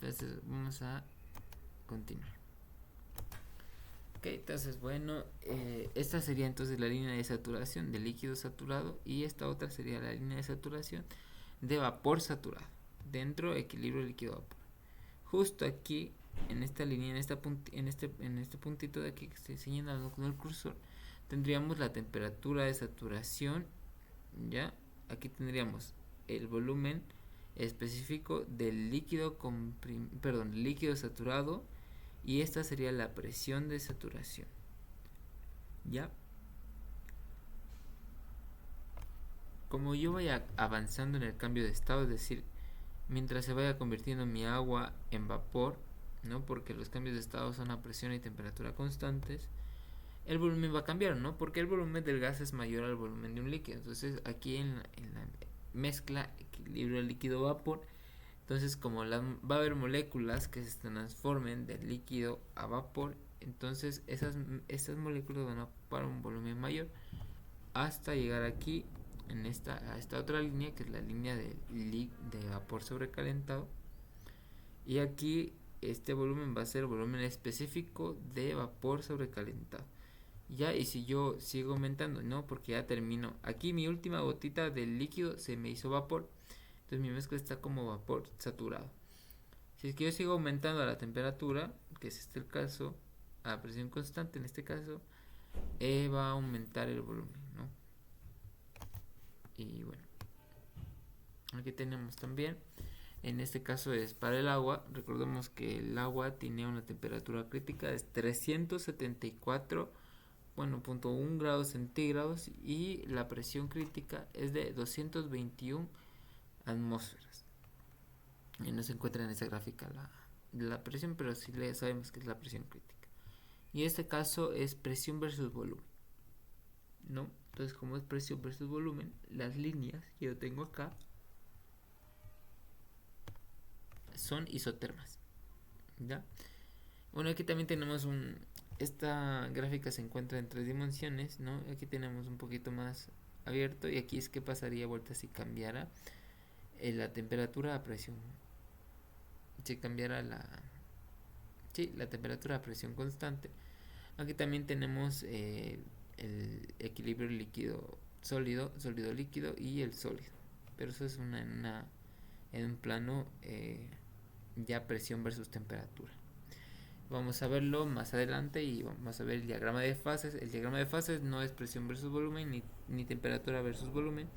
Entonces vamos a continuar. Ok, entonces bueno, esta sería entonces la línea de saturación de líquido saturado y esta otra sería la línea de saturación de vapor saturado. Dentro equilibrio líquido-vapor. Justo aquí en esta línea, en este puntito de aquí que estoy señalando con el cursor, tendríamos la temperatura de saturación. Ya, aquí tendríamos el volumen específico del líquido saturado, y esta sería la presión de saturación. Ya, como yo vaya avanzando en el cambio de estado, es decir, mientras se vaya convirtiendo mi agua en vapor, ¿no? Porque los cambios de estado son a presión y temperatura constantes, el volumen va a cambiar, ¿no? Porque el volumen del gas es mayor al volumen de un líquido. Entonces aquí en la mezcla, equilibrio líquido-vapor, entonces como va a haber moléculas que se transformen de líquido a vapor, entonces estas moléculas van a ocupar un volumen mayor hasta llegar aquí a esta otra línea, que es la línea de vapor sobrecalentado, y aquí este volumen va a ser volumen específico de vapor sobrecalentado. Ya, y si yo sigo aumentando, no, porque ya termino. Aquí mi última gotita del líquido se me hizo vapor. Entonces mi mezcla está como vapor saturado. Si es que yo sigo aumentando la temperatura, que es este el caso, a presión constante en este caso, va a aumentar el volumen, ¿no? Y bueno, aquí tenemos también, en este caso es para el agua. Recordemos que el agua tiene una temperatura crítica de 374, bueno, 0.1 grados centígrados, y la presión crítica es de 221 atmósferas. Y no se encuentra en esta gráfica la presión, pero sí sabemos que es la presión crítica. Y en este caso es presión versus volumen, ¿no? Entonces, como es presión versus volumen, las líneas que yo tengo acá son isotermas, ¿ya? Bueno, aquí también tenemos esta gráfica se encuentra en 3 dimensiones, ¿no? Aquí tenemos un poquito más abierto, y aquí es que pasaría vuelta si cambiara la temperatura a presión. Si cambiara la temperatura a presión constante. Aquí también tenemos el equilibrio líquido sólido, sólido líquido y el sólido. Pero eso es en un plano ya presión versus temperatura. Vamos a verlo más adelante y vamos a ver el diagrama de fases. El diagrama de fases no es presión versus volumen, ni temperatura versus volumen,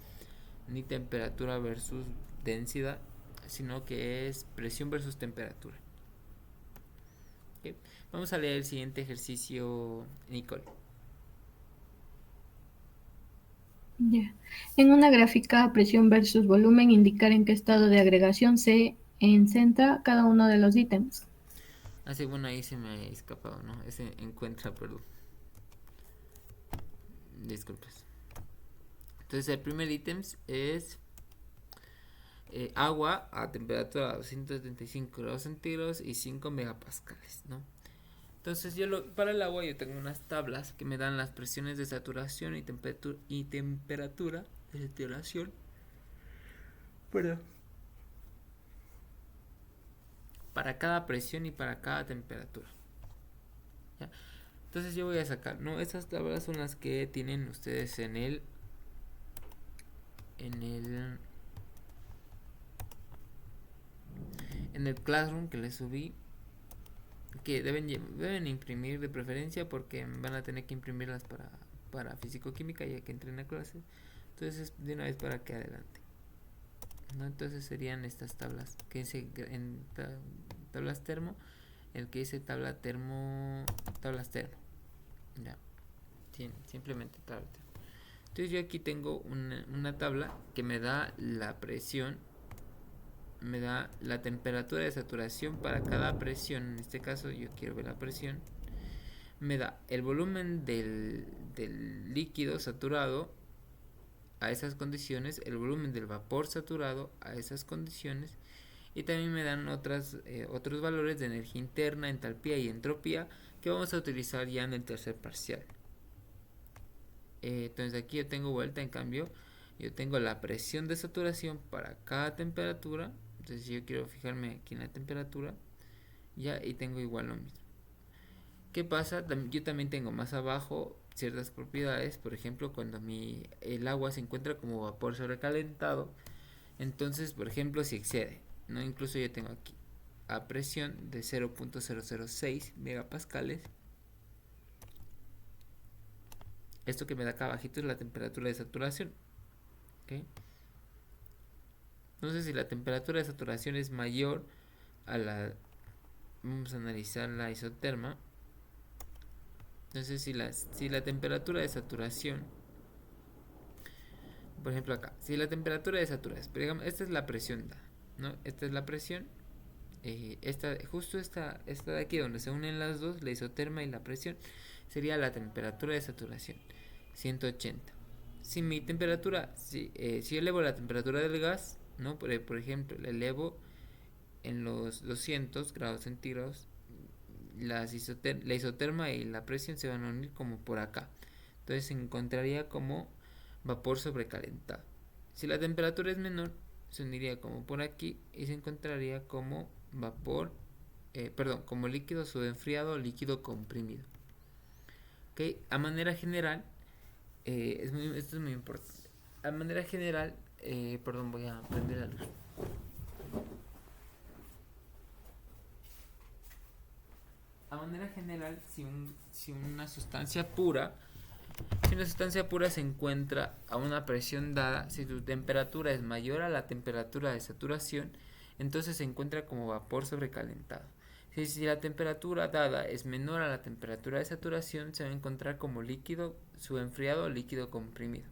ni temperatura versus densidad, sino que es presión versus temperatura. ¿Okay? Vamos a leer el siguiente ejercicio, Nicole. Ya. En una gráfica, presión versus volumen, indicar en qué estado de agregación se encuentra cada uno de los ítems. Así, bueno, ahí se me ha escapado, ¿no? Ese encuentra, perdón. Disculpas. Entonces, el primer ítem es agua a temperatura de 275 grados centígrados y 5 megapascales, ¿no? Entonces, para el agua yo tengo unas tablas que me dan las presiones de saturación y temperatura de saturación. Perdón. Para cada presión y para cada temperatura. ¿Ya? Entonces yo voy a sacar, ¿no? Estas tablas son las que tienen ustedes en el Classroom que les subí, que deben imprimir de preferencia, porque van a tener que imprimirlas para físico-química ya que entren a clase. Entonces de una vez para que adelante, ¿no? Entonces serían estas tablas que dice en tablas termo, el que dice tablas termo, ya, simplemente tabla termo. Entonces yo aquí tengo una tabla que me da la presión, me da la temperatura de saturación para cada presión. En este caso yo quiero ver la presión. Me da el volumen del líquido saturado a esas condiciones, el volumen del vapor saturado a esas condiciones, y también me dan otros valores de energía interna, entalpía y entropía, que vamos a utilizar ya en el tercer parcial. Entonces aquí yo tengo vuelta, en cambio yo tengo la presión de saturación para cada temperatura, Entonces yo quiero fijarme aquí en la temperatura, ya, y tengo igual lo mismo. ¿Qué pasa? Yo también tengo más abajo ciertas propiedades, por ejemplo, cuando el agua se encuentra como vapor sobrecalentado, entonces, por ejemplo, si excede, ¿no? Incluso yo tengo aquí a presión de 0.006 megapascales. Esto que me da acá abajito es la temperatura de saturación, ¿ok? Entonces, si la temperatura de saturación es mayor a la... Vamos a analizar la isoterma. Entonces, si la temperatura de saturación, por ejemplo acá, si la temperatura de saturación, digamos, esta es la presión, ¿no? Esta es la presión, justo esta de aquí, donde se unen las dos, la isoterma y la presión, sería la temperatura de saturación, 180. Si mi temperatura, si elevo la temperatura del gas, ¿no? Por ejemplo, la elevo en los 200 grados centígrados, la isoterma y la presión se van a unir como por acá. Entonces se encontraría como vapor sobrecalentado. Si la temperatura es menor, se uniría como por aquí y se encontraría como vapor, como líquido subenfriado o líquido comprimido. ¿Ok? A manera general, esto es muy importante. A manera general, voy a prender la luz. A manera general, si una sustancia pura se encuentra a una presión dada, si tu temperatura es mayor a la temperatura de saturación, entonces se encuentra como vapor sobrecalentado. Si la temperatura dada es menor a la temperatura de saturación, se va a encontrar como líquido subenfriado o líquido comprimido.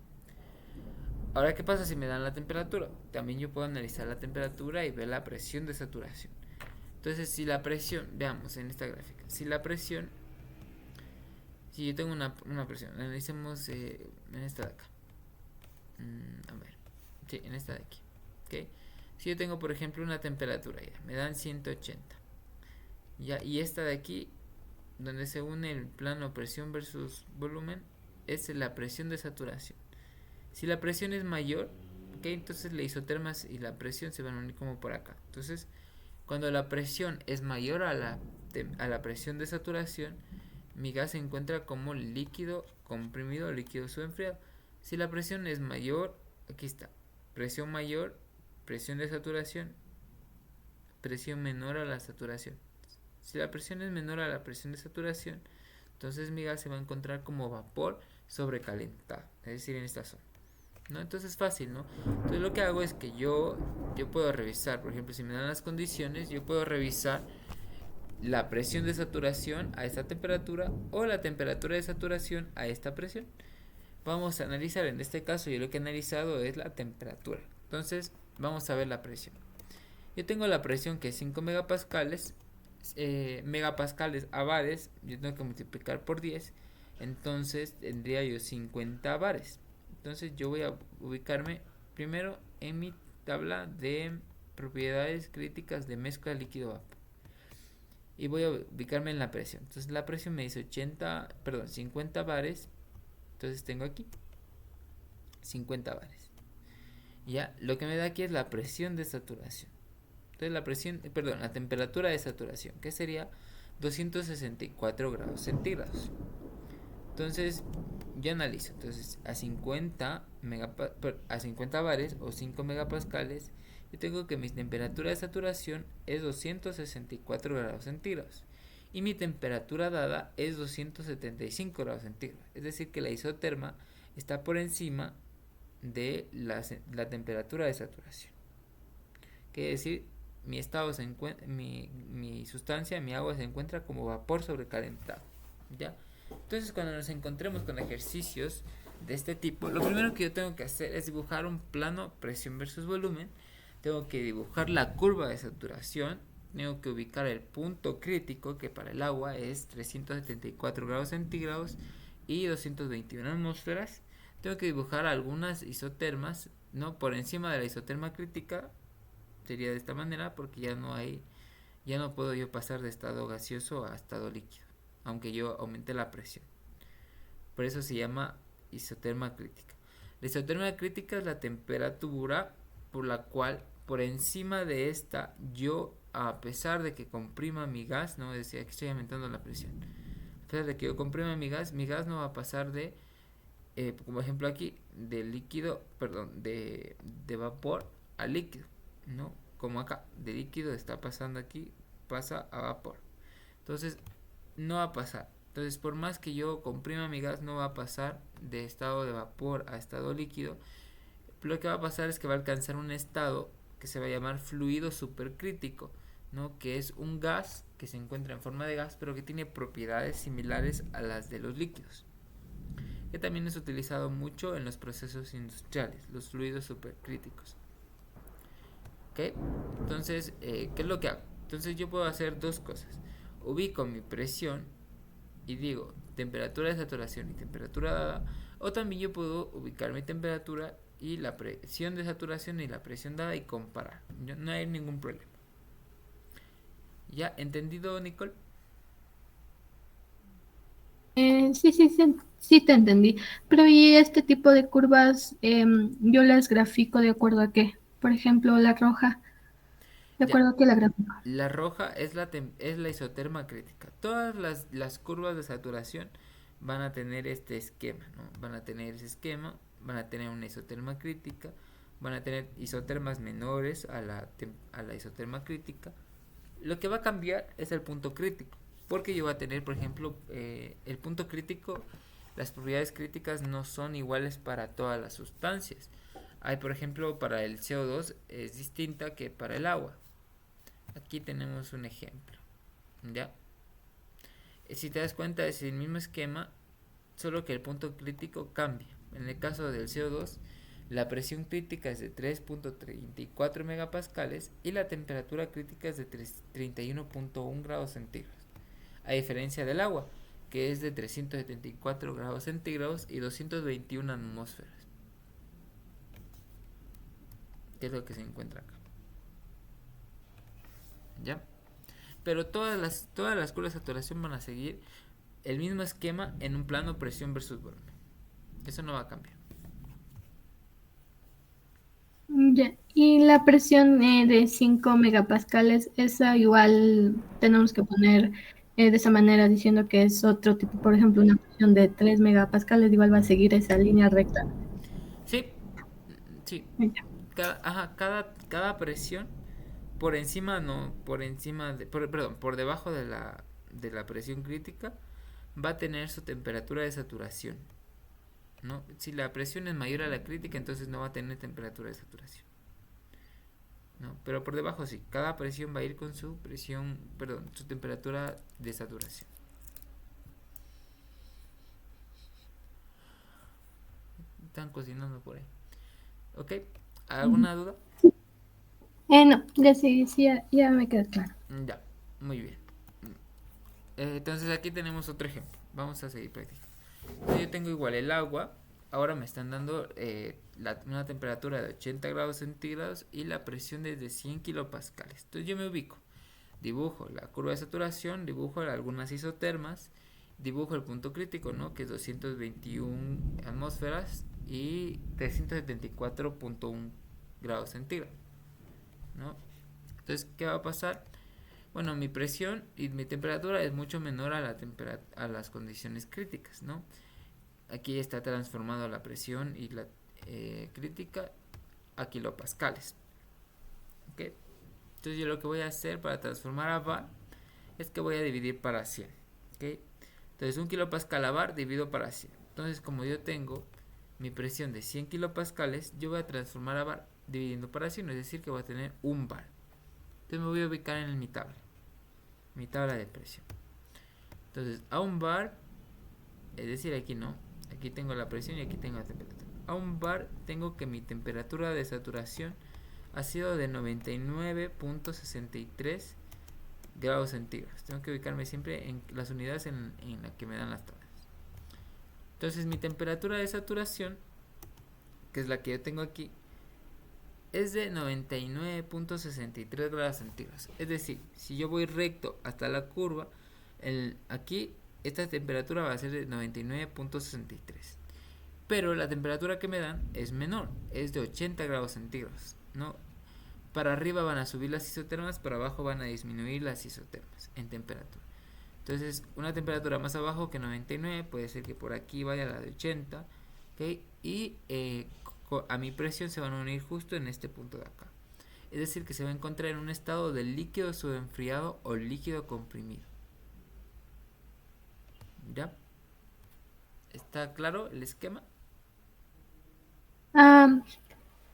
Ahora, ¿qué pasa si me dan la temperatura? También yo puedo analizar la temperatura y ver la presión de saturación. Entonces, si la presión, veamos en esta gráfica, si yo tengo una presión, analicemos en esta de acá. A ver, sí, en esta de aquí. ¿Okay? Si yo tengo, por ejemplo, una temperatura ya, me dan 180. Ya, y esta de aquí, donde se une el plano presión versus volumen, es la presión de saturación. Si la presión es mayor, ¿okay? Entonces la isoterma y la presión se van a unir como por acá. Entonces, cuando la presión es mayor a la presión de saturación, mi gas se encuentra como líquido comprimido o líquido subenfriado. Si la presión es mayor, aquí está, presión mayor, presión de saturación, presión menor a la saturación. Si la presión es menor a la presión de saturación, entonces mi gas se va a encontrar como vapor sobrecalentado, es decir, en esta zona, ¿no? Entonces es fácil, ¿no? Entonces lo que hago es que yo puedo revisar, por ejemplo, si me dan las condiciones, yo puedo revisar la presión de saturación a esta temperatura o la temperatura de saturación a esta presión. Vamos a analizar, en este caso yo lo que he analizado es la temperatura. Entonces vamos a ver la presión. Yo tengo la presión que es 5 megapascales, megapascales a bares, yo tengo que multiplicar por 10, entonces tendría yo 50 bares. Entonces yo voy a ubicarme primero en mi tabla de propiedades críticas de mezcla líquido-vapor y voy a ubicarme en la presión. Entonces la presión me dice 50 bares, entonces tengo aquí 50 bares. Ya, lo que me da aquí es la presión de saturación. Entonces la temperatura de saturación, que sería 264 grados centígrados. Entonces, yo analizo. Entonces, a 50 bares o 5 megapascales, yo tengo que mi temperatura de saturación es 264 grados centígrados. Y mi temperatura dada es 275 grados centígrados. Es decir, que la isoterma está por encima de la temperatura de saturación. Quiere decir, mi sustancia, mi agua se encuentra como vapor sobrecalentado. ¿Ya? Entonces, cuando nos encontremos con ejercicios de este tipo, lo primero que yo tengo que hacer es dibujar un plano presión versus volumen. Tengo que dibujar la curva de saturación. Tengo que ubicar el punto crítico, que para el agua es 374 grados centígrados y 221 atmósferas. Tengo que dibujar algunas isotermas, ¿no? Por encima de la isoterma crítica, sería de esta manera, porque ya no puedo yo pasar de estado gaseoso a estado líquido, aunque yo aumente la presión. Por eso se llama isoterma crítica. La isoterma crítica es la temperatura por la cual por encima de esta, yo, a pesar de que comprima mi gas, no decía que estoy aumentando la presión, a pesar de que yo comprima mi gas no va a pasar de, como ejemplo aquí, de líquido, perdón, de vapor a líquido, ¿no? Como acá, de líquido está pasando aquí, pasa a vapor. Entonces, no va a pasar. Entonces, por más que yo comprima mi gas, no va a pasar de estado de vapor a estado líquido. Lo que va a pasar es que va a alcanzar un estado que se va a llamar fluido supercrítico, ¿no? Que es un gas que se encuentra en forma de gas, pero que tiene propiedades similares a las de los líquidos, que también es utilizado mucho en los procesos industriales, los fluidos supercríticos. ¿Ok? Entonces, ¿qué es lo que hago? Entonces yo puedo hacer dos cosas. Ubico mi presión y digo temperatura de saturación y temperatura dada, o también yo puedo ubicar mi temperatura y la presión de saturación y la presión dada y comparar. No hay ningún problema. ¿Ya? ¿Entendido, Nicole? Sí, sí, sí, sí te entendí. Pero ¿y este tipo de curvas yo las grafico de acuerdo a qué? Por ejemplo, la roja, ¿de Ya. acuerdo a qué la grafico? La roja es la isoterma crítica. Todas las curvas de saturación van a tener este esquema, ¿no? Van a tener ese esquema, van a tener una isoterma crítica, van a tener isotermas menores a la isoterma crítica. Lo que va a cambiar es el punto crítico, porque yo voy a tener, por ejemplo, el punto crítico, las propiedades críticas no son iguales para todas las sustancias. Hay, por ejemplo, para el CO2 es distinta que para el agua. Aquí tenemos un ejemplo, ¿ya? Si te das cuenta es el mismo esquema, solo que el punto crítico cambia. En el caso del CO2, la presión crítica es de 3.34 megapascales y la temperatura crítica es de 31.1 grados centígrados. A diferencia del agua, que es de 374 grados centígrados y 221 atmósferas. Que es lo que se encuentra acá. ¿Ya? Pero todas las curvas de saturación van a seguir el mismo esquema en un plano presión versus volumen. Eso no va a cambiar. Ya. Y la presión de 5 megapascales, esa igual tenemos que poner de esa manera diciendo que es otro tipo, por ejemplo, una presión de 3 megapascales igual va a seguir esa línea recta. Sí, sí. Ya. Cada presión por encima, no, por encima de, perdón, por debajo de la presión crítica va a tener su temperatura de saturación, ¿no? Si la presión es mayor a la crítica, entonces no va a tener temperatura de saturación, ¿no? Pero por debajo sí, cada presión va a ir con su presión, perdón, su temperatura de saturación. Están cocinando por ahí. ¿Ok? ¿Alguna duda? No, ya sí, sí, ya me queda claro. Ya, muy bien. Entonces aquí tenemos otro ejemplo. Vamos a seguir practicando. Entonces yo tengo igual el agua. Ahora me están dando una temperatura de 80 grados centígrados y la presión es de 100 kilopascales. Entonces yo me ubico. Dibujo la curva de saturación, dibujo algunas isotermas, dibujo el punto crítico, ¿no? Que es 221 atmósferas y 374.1 grados centígrados, ¿no? Entonces, ¿qué va a pasar? Bueno, mi presión y mi temperatura es mucho menor a las condiciones críticas, ¿no? Aquí está transformado la presión y la crítica a kilopascales. ¿Ok? Entonces yo lo que voy a hacer para transformar a bar es que voy a dividir para 100. ¿Ok? Entonces 1 kilopascal a bar divido para 100. Entonces como yo tengo mi presión de 100 kilopascales, yo voy a transformar a bar dividiendo para 100, es decir que voy a tener un bar. Entonces me voy a ubicar en mi tabla de presión. Entonces a un bar, es decir aquí no, aquí tengo la presión y aquí tengo la temperatura. A un bar tengo que mi temperatura de saturación ha sido de 99.63 grados centígrados. Tengo que ubicarme siempre en las unidades en las que me dan las tablas. Entonces mi temperatura de saturación, que es la que yo tengo aquí, es de 99.63 grados centígrados. Es decir, si yo voy recto hasta la curva, aquí esta temperatura va a ser de 99.63. Pero la temperatura que me dan es menor, es de 80 grados centígrados, ¿no? para arriba van a subir las isotermas, para abajo van a disminuir las isotermas en temperatura. Entonces, una temperatura más abajo que 99 puede ser que por aquí vaya la de 80, ¿okay? Y a mi presión se van a unir justo en este punto de acá. Es decir, que se va a encontrar en un estado de líquido subenfriado o líquido comprimido. ¿Ya? ¿Está claro el esquema? Ah,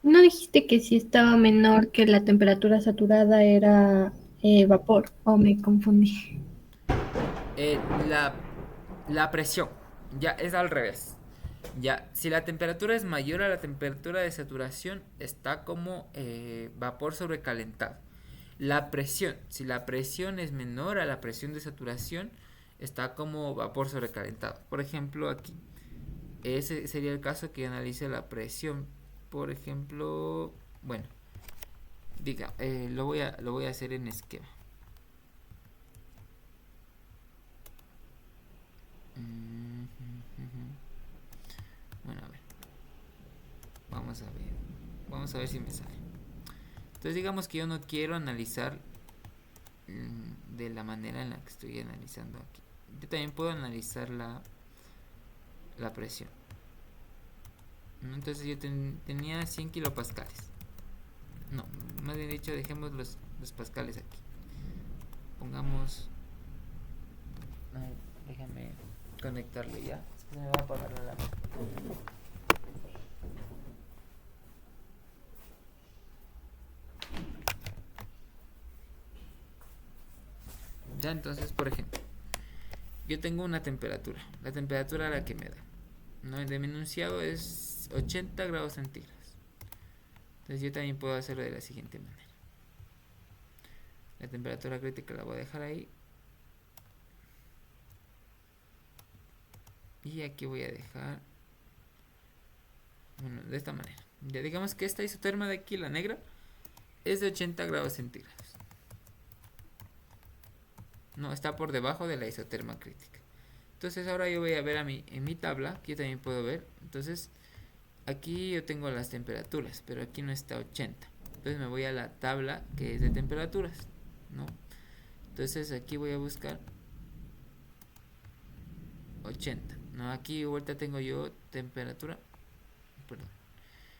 ¿no dijiste que si estaba menor que la temperatura saturada era vapor? ¿O me confundí? Eh, la, la presión ya es al revés. Ya, si la temperatura es mayor a la temperatura de saturación, está como vapor sobrecalentado. La presión, si la presión es menor a la presión de saturación, está como vapor sobrecalentado. Por ejemplo, aquí, ese sería el caso que analice la presión. Por ejemplo, bueno, diga, lo voy a hacer en esquema. Bueno, a ver, vamos a ver, vamos a ver si me sale. Entonces digamos que yo no quiero analizar de la manera en la que estoy analizando aquí. Yo también puedo analizar la presión. Entonces yo tenía 100 kilopascales. No, más bien dicho, dejemos los pascales aquí. Pongamos... Ay, déjame conectarlo ya. Es que se me va a apagar la lámpara. Ya, entonces, por ejemplo, yo tengo una temperatura. La temperatura a la que me da, ¿no? El de mi enunciado es 80 grados centígrados. Entonces yo también puedo hacerlo de la siguiente manera. La temperatura crítica la voy a dejar ahí. Y aquí voy a dejar... Bueno, de esta manera. Ya digamos que esta isoterma de aquí, la negra, es de 80 grados centígrados. No, está por debajo de la isoterma crítica. Entonces ahora yo voy a ver en mi tabla, que yo también puedo ver. Entonces aquí yo tengo las temperaturas, pero aquí no está 80. Entonces me voy a la tabla que es de temperaturas, ¿no? Entonces aquí voy a buscar 80. No, aquí vuelta tengo yo temperatura. Perdón.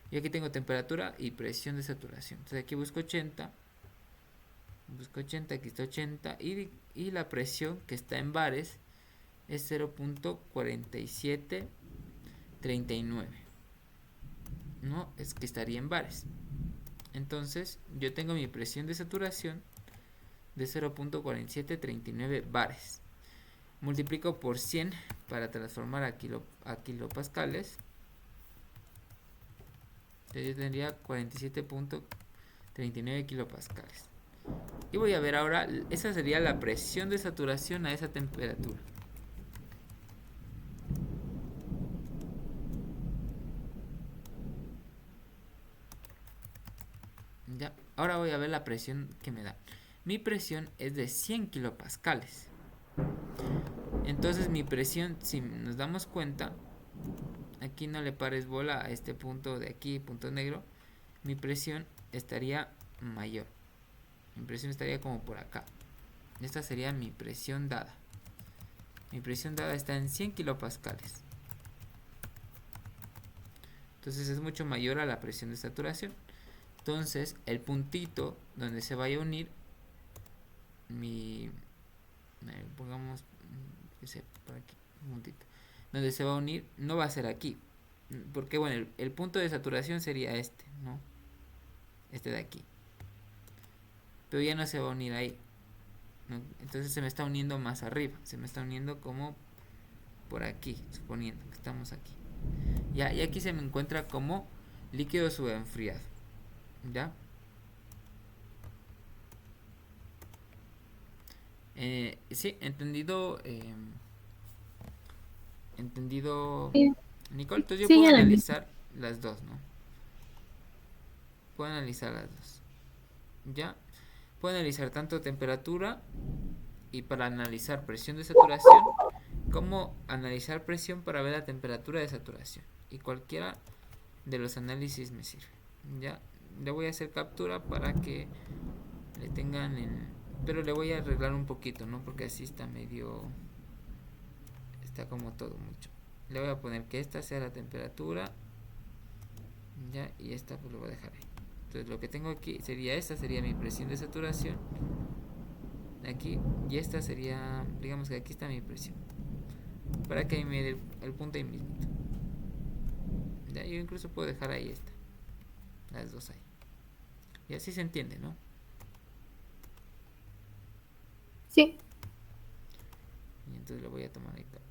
Y aquí tengo temperatura y presión de saturación. Entonces aquí busco 80. Busco 80, aquí está 80. Y la presión que está en bares es 0.4739. No, es que estaría en bares. Entonces yo tengo mi presión de saturación de 0.4739 bares. Multiplico por 100 para transformar a kilopascales. Entonces yo tendría 47.39 kilopascales. Y voy a ver ahora, esa sería la presión de saturación a esa temperatura. Ya, ahora voy a ver la presión que me da. Mi presión es de 100 kilopascales. Entonces mi presión, si nos damos cuenta, aquí no le pares bola a este punto de aquí, punto negro, mi presión estaría mayor. Mi presión estaría como por acá. Esta sería mi presión dada. Mi presión dada está en 100 kilopascales. Entonces es mucho mayor a la presión de saturación. Entonces el puntito donde se vaya a unir pongamos que sea por aquí, un puntito donde se va a unir no va a ser aquí, porque bueno, el punto de saturación sería este, ¿no? Este de aquí, pero ya no se va a unir ahí, ¿no? Entonces se me está uniendo más arriba, se me está uniendo como por aquí, suponiendo que estamos aquí, ya, y aquí se me encuentra como líquido subenfriado, ¿ya? Sí, entendido. Entendido, Sí, Nicole. Entonces yo sí, puedo ya la vi. analizar las dos, ¿no? Puedo analizar las dos. Ya. Puedo analizar tanto temperatura y para analizar presión de saturación, como analizar presión para ver la temperatura de saturación. Y cualquiera de los análisis me sirve. Ya. le voy a hacer captura para que le tengan en... Pero le voy a arreglar un poquito, ¿no? Porque así está medio... Está como todo mucho. Le voy a poner que esta sea la temperatura. Ya, y esta pues lo voy a dejar ahí. Entonces lo que tengo aquí sería esta, sería mi presión de saturación. Aquí, y esta sería, digamos que aquí está mi presión. Para que me dé el punto ahí mismo. Ya, yo incluso puedo dejar ahí esta. Las dos ahí. Y así se entiende, ¿no? Sí, Y entonces le voy a tomar ahí captura.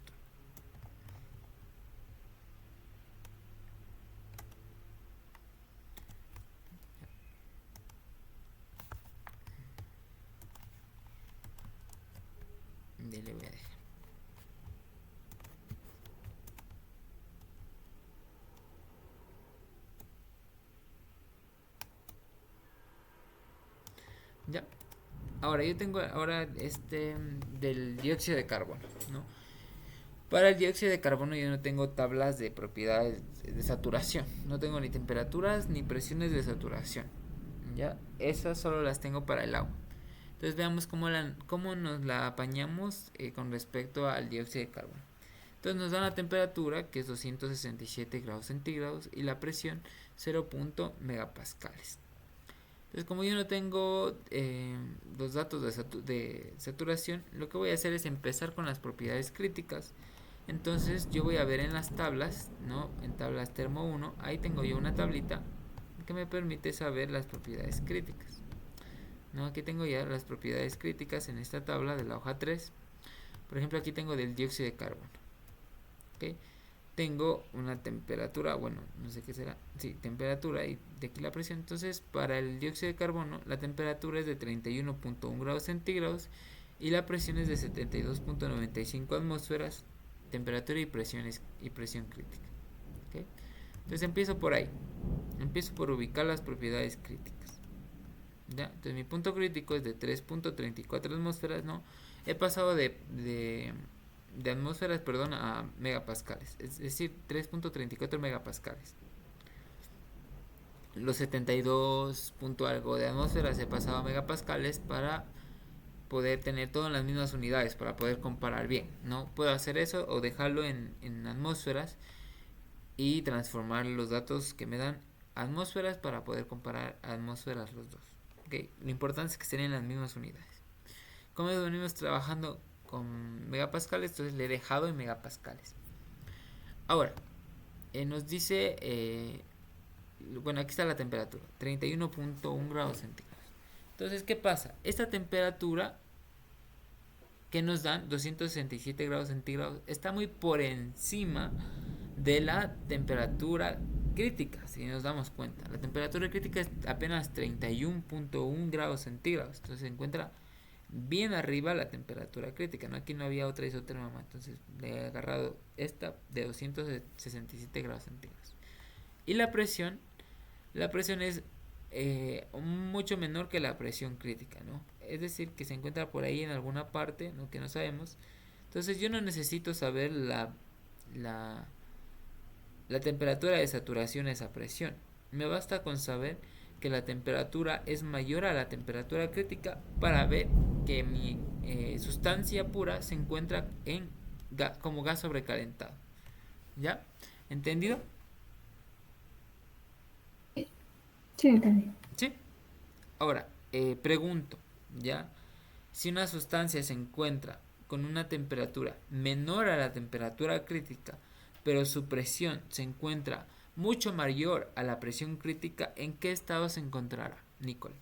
Y le voy a dejar. Ya. Ahora yo tengo ahora este del dióxido de carbono, ¿no? Para el dióxido de carbono yo no tengo tablas de propiedades de saturación. No tengo ni temperaturas ni presiones de saturación. ¿Ya? Esas solo las tengo para el agua. Entonces veamos cómo nos la apañamos con respecto al dióxido de carbono. Entonces nos da la temperatura, que es 267 grados centígrados, y la presión 0. megapascales. Entonces como yo no tengo los datos de saturación, lo que voy a hacer es empezar con las propiedades críticas. Entonces yo voy a ver en las tablas, ¿no? En tablas termo 1, ahí tengo yo una tablita que me permite saber las propiedades críticas. ¿No? Aquí tengo ya las propiedades críticas en esta tabla de la hoja 3. Por ejemplo, aquí tengo del dióxido de carbono. ¿Okay? Tengo una temperatura, bueno, no sé qué será, sí, temperatura y de aquí la presión. Entonces, para el dióxido de carbono, la temperatura es de 31.1 grados centígrados y la presión es de 72.95 atmósferas, temperatura y presión crítica. ¿Okay? Entonces empiezo por ahí, empiezo por ubicar las propiedades críticas. ¿Ya? Entonces mi punto crítico es de 3.34 atmósferas, ¿no? He pasado de atmósferas, perdón, a megapascales, es decir, 3.34 megapascales. Los 72 punto algo de atmósferas he pasado a megapascales para poder tener todo en las mismas unidades, para poder comparar bien, ¿no? Puedo hacer eso o dejarlo en atmósferas y transformar los datos que me dan atmósferas para poder comparar atmósferas los dos. ¿Okay? Lo importante es que estén en las mismas unidades. Como venimos trabajando con megapascales, entonces le he dejado en megapascales. Ahora, nos dice, bueno, aquí está la temperatura, 31.1 grados centígrados. Entonces, ¿qué pasa? Esta temperatura que nos dan 267 grados centígrados está muy por encima de la temperatura crítica, si nos damos cuenta. La temperatura crítica es apenas 31.1 grados centígrados, entonces se encuentra bien arriba la temperatura crítica, ¿no? Aquí no había otra isóterma, entonces le he agarrado esta de 267 grados centígrados. Y la presión es mucho menor que la presión crítica, ¿no? Es decir, que se encuentra por ahí en alguna parte, ¿no? Que no sabemos. Entonces yo no necesito saber la, la temperatura de saturación a esa presión. Me basta con saber que la temperatura es mayor a la temperatura crítica para ver que mi sustancia pura se encuentra como gas sobrecalentado. ¿Ya? ¿Entendido? sí, entendí. Sí. Ahora, pregunto, ¿ya? Si una sustancia se encuentra con una temperatura menor a la temperatura crítica, pero su presión se encuentra mucho mayor a la presión crítica, ¿en qué estado se encontrará, Nicole?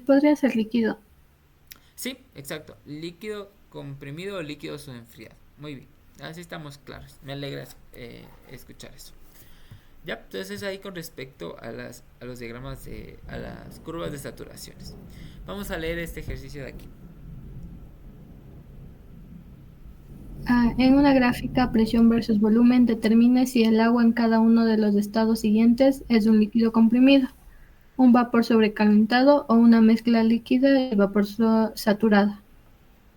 Podría ser líquido. Sí, exacto. Líquido comprimido o líquido subenfriado. Muy bien. Así estamos claros. Me alegra escuchar eso. Ya, entonces ahí con respecto a los diagramas a las curvas de saturaciones. Vamos a leer este ejercicio de aquí. En una gráfica, presión versus volumen, determine si el agua en cada uno de los estados siguientes es un líquido comprimido, un vapor sobrecalentado o una mezcla líquida y vapor saturada.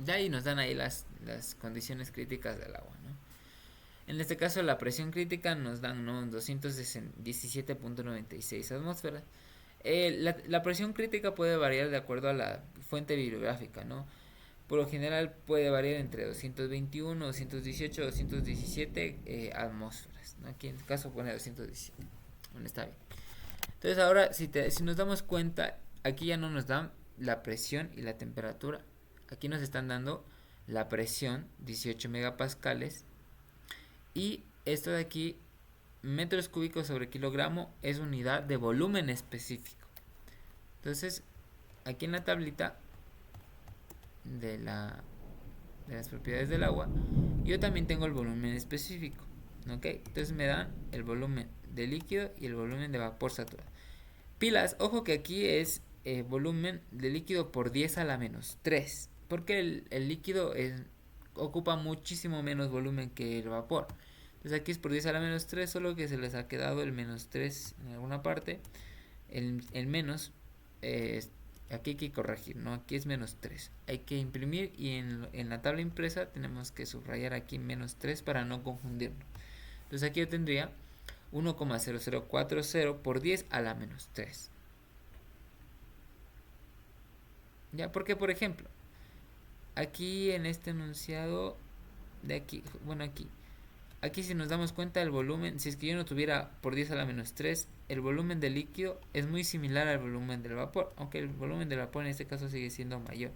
Ya ahí nos dan ahí las condiciones críticas del agua, ¿no? En este caso la presión crítica nos dan, ¿no?, 217.96 atmósferas. La presión crítica puede variar de acuerdo a la fuente bibliográfica, ¿no? Por lo general puede variar entre 221, 218, 217 atmósferas, ¿no? Aquí en este caso pone 217. Bueno, está bien. Entonces ahora si nos damos cuenta, aquí ya no nos dan la presión y la temperatura. Aquí nos están dando la presión, 18 megapascales, y esto de aquí, metros cúbicos sobre kilogramo, es unidad de volumen específico. Entonces aquí en la tablita de las propiedades del agua, yo también tengo el volumen específico, ¿ok? Entonces me dan el volumen de líquido y el volumen de vapor saturado. Pilas, ojo que aquí es volumen de líquido por 10 a la menos 3, porque el líquido ocupa muchísimo menos volumen que el vapor. Entonces aquí es por 10 a la menos 3, solo que se les ha quedado el menos 3 en alguna parte. El menos, aquí hay que corregir, ¿no? Aquí es menos 3. Hay que imprimir y en la tabla impresa tenemos que subrayar aquí menos 3 para no confundirnos. Entonces aquí yo tendría 1,0040 por 10 a la menos 3. Ya, porque por ejemplo, aquí en este enunciado de aquí, bueno, aquí si nos damos cuenta el volumen, si es que yo no tuviera por 10 a la menos 3, el volumen del líquido es muy similar al volumen del vapor, aunque el volumen del vapor en este caso sigue siendo mayor.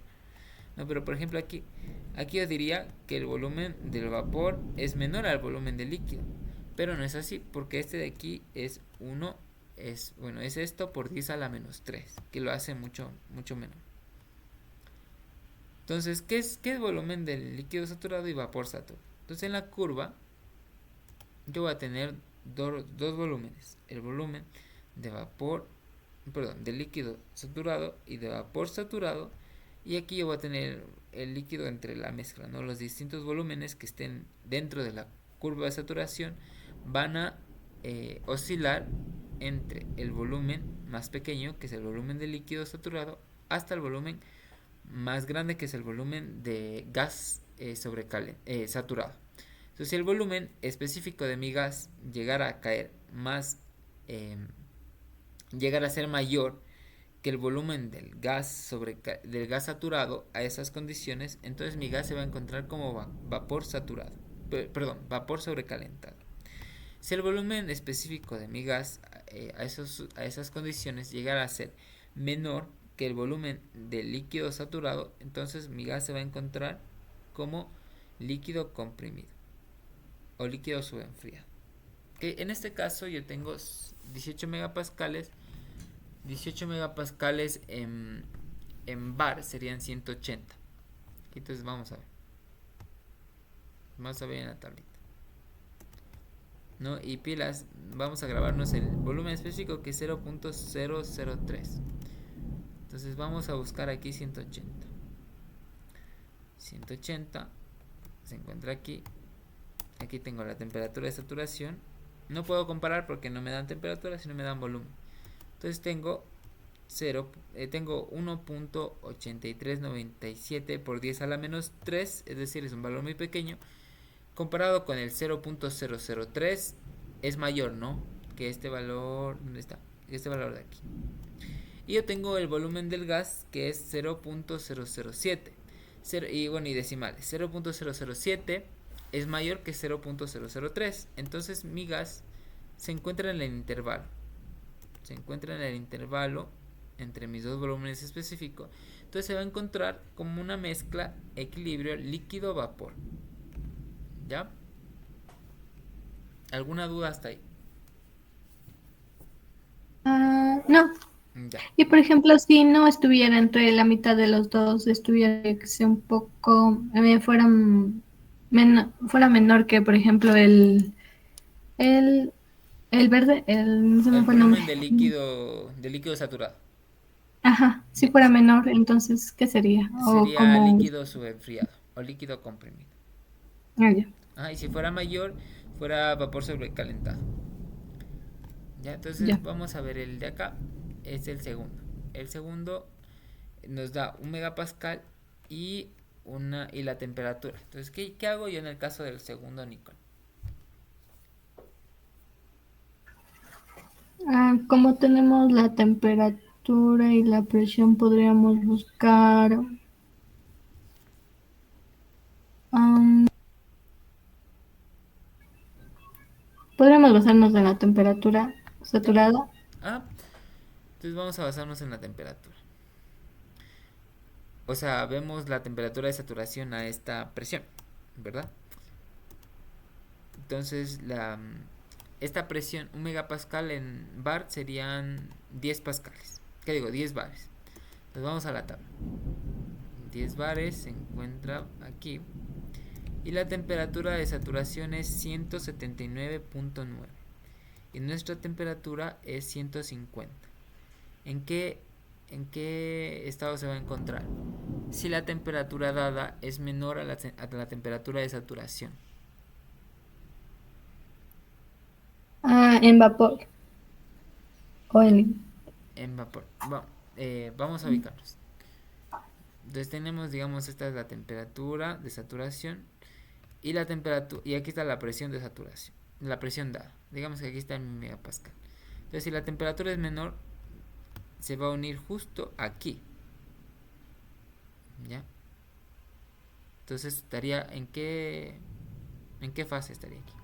No, pero por ejemplo aquí yo diría que el volumen del vapor es menor al volumen del líquido, pero no es así, porque este de aquí es 1, es esto por 10 a la menos 3, que lo hace mucho menor. Entonces, ¿qué es volumen del líquido saturado y vapor saturado? Entonces en la curva yo voy a tener dos volúmenes, el volumen de de líquido saturado y de vapor saturado, y aquí yo voy a tener el líquido entre la mezcla, ¿no? Los distintos volúmenes que estén dentro de la curva de saturación van a oscilar entre el volumen más pequeño, que es el volumen de líquido saturado, hasta el volumen más grande, que es el volumen de gas saturado. Entonces, si el volumen específico de mi gas llegara a caer llegara a ser mayor que el volumen del gas saturado a esas condiciones, entonces mi gas se va a encontrar como vapor saturado, vapor sobrecalentado. Si el volumen específico de mi gas a esas condiciones llegara a ser menor que el volumen del líquido saturado, entonces mi gas se va a encontrar como líquido comprimido o líquido subenfriado. Que en este caso yo tengo 18 megapascales. 18 megapascales en bar serían 180. Entonces vamos a ver. Vamos a ver en la tablita, ¿no? Y pilas, vamos a grabarnos el volumen específico, que es 0.003. Entonces vamos a buscar aquí 180. 180 se encuentra aquí. Aquí tengo la temperatura de saturación. No puedo comparar porque no me dan temperatura, sino me dan volumen. Entonces tengo 1.8397 por 10 a la menos 3, es decir, es un valor muy pequeño. Comparado con el 0.003 es mayor, ¿no? Que este valor, ¿dónde está? Este valor de aquí. Y yo tengo el volumen del gas, que es 0.007. Y decimales. 0.007 es mayor que 0.003. Entonces mi gas se encuentra en el intervalo. Entre mis dos volúmenes específicos. Entonces se va a encontrar como una mezcla, equilibrio líquido-vapor. ¿Ya? ¿Alguna duda hasta ahí? No. Ya. Y por ejemplo, si no estuviera entre la mitad de los dos, estuviera que sea un poco, fuera menor que, por ejemplo, el verde, no se me El fue el nombre. volumen de líquido saturado. Ajá, si fuera menor, entonces, ¿qué sería? O Sería como, líquido subenfriado o líquido comprimido. ya, Y si fuera mayor, fuera vapor sobrecalentado. Ya, ya. entonces vamos a ver el de acá. Es el segundo. El segundo nos da 1 megapascal y la temperatura. Entonces, ¿qué hago yo en el caso del segundo, Nicole? Como tenemos la temperatura y la presión, podríamos buscar, am, podríamos basarnos en la temperatura ¿Sí? saturada. Ah, entonces vamos a basarnos en la temperatura. O sea, vemos la temperatura de saturación a esta presión, ¿verdad? Entonces, esta presión, un megapascal en bar serían 10 pascales. ¿Qué digo? 10 bares. Entonces vamos a la tabla. 10 bares se encuentra aquí. Y la temperatura de saturación es 179.9. Y nuestra temperatura es 150. ¿En qué, ¿En qué estado se va a encontrar? Si la temperatura dada es menor a la temperatura de saturación. En vapor o en... En vapor. Bueno, vamos a ubicarnos. Entonces tenemos, digamos, esta es la temperatura de saturación y la temperatura, y aquí está la presión de saturación, la presión dada. Digamos que aquí está en megapascal. Entonces, si la temperatura es menor, se va a unir justo aquí, ¿ya? Entonces estaría en qué fase estaría aquí.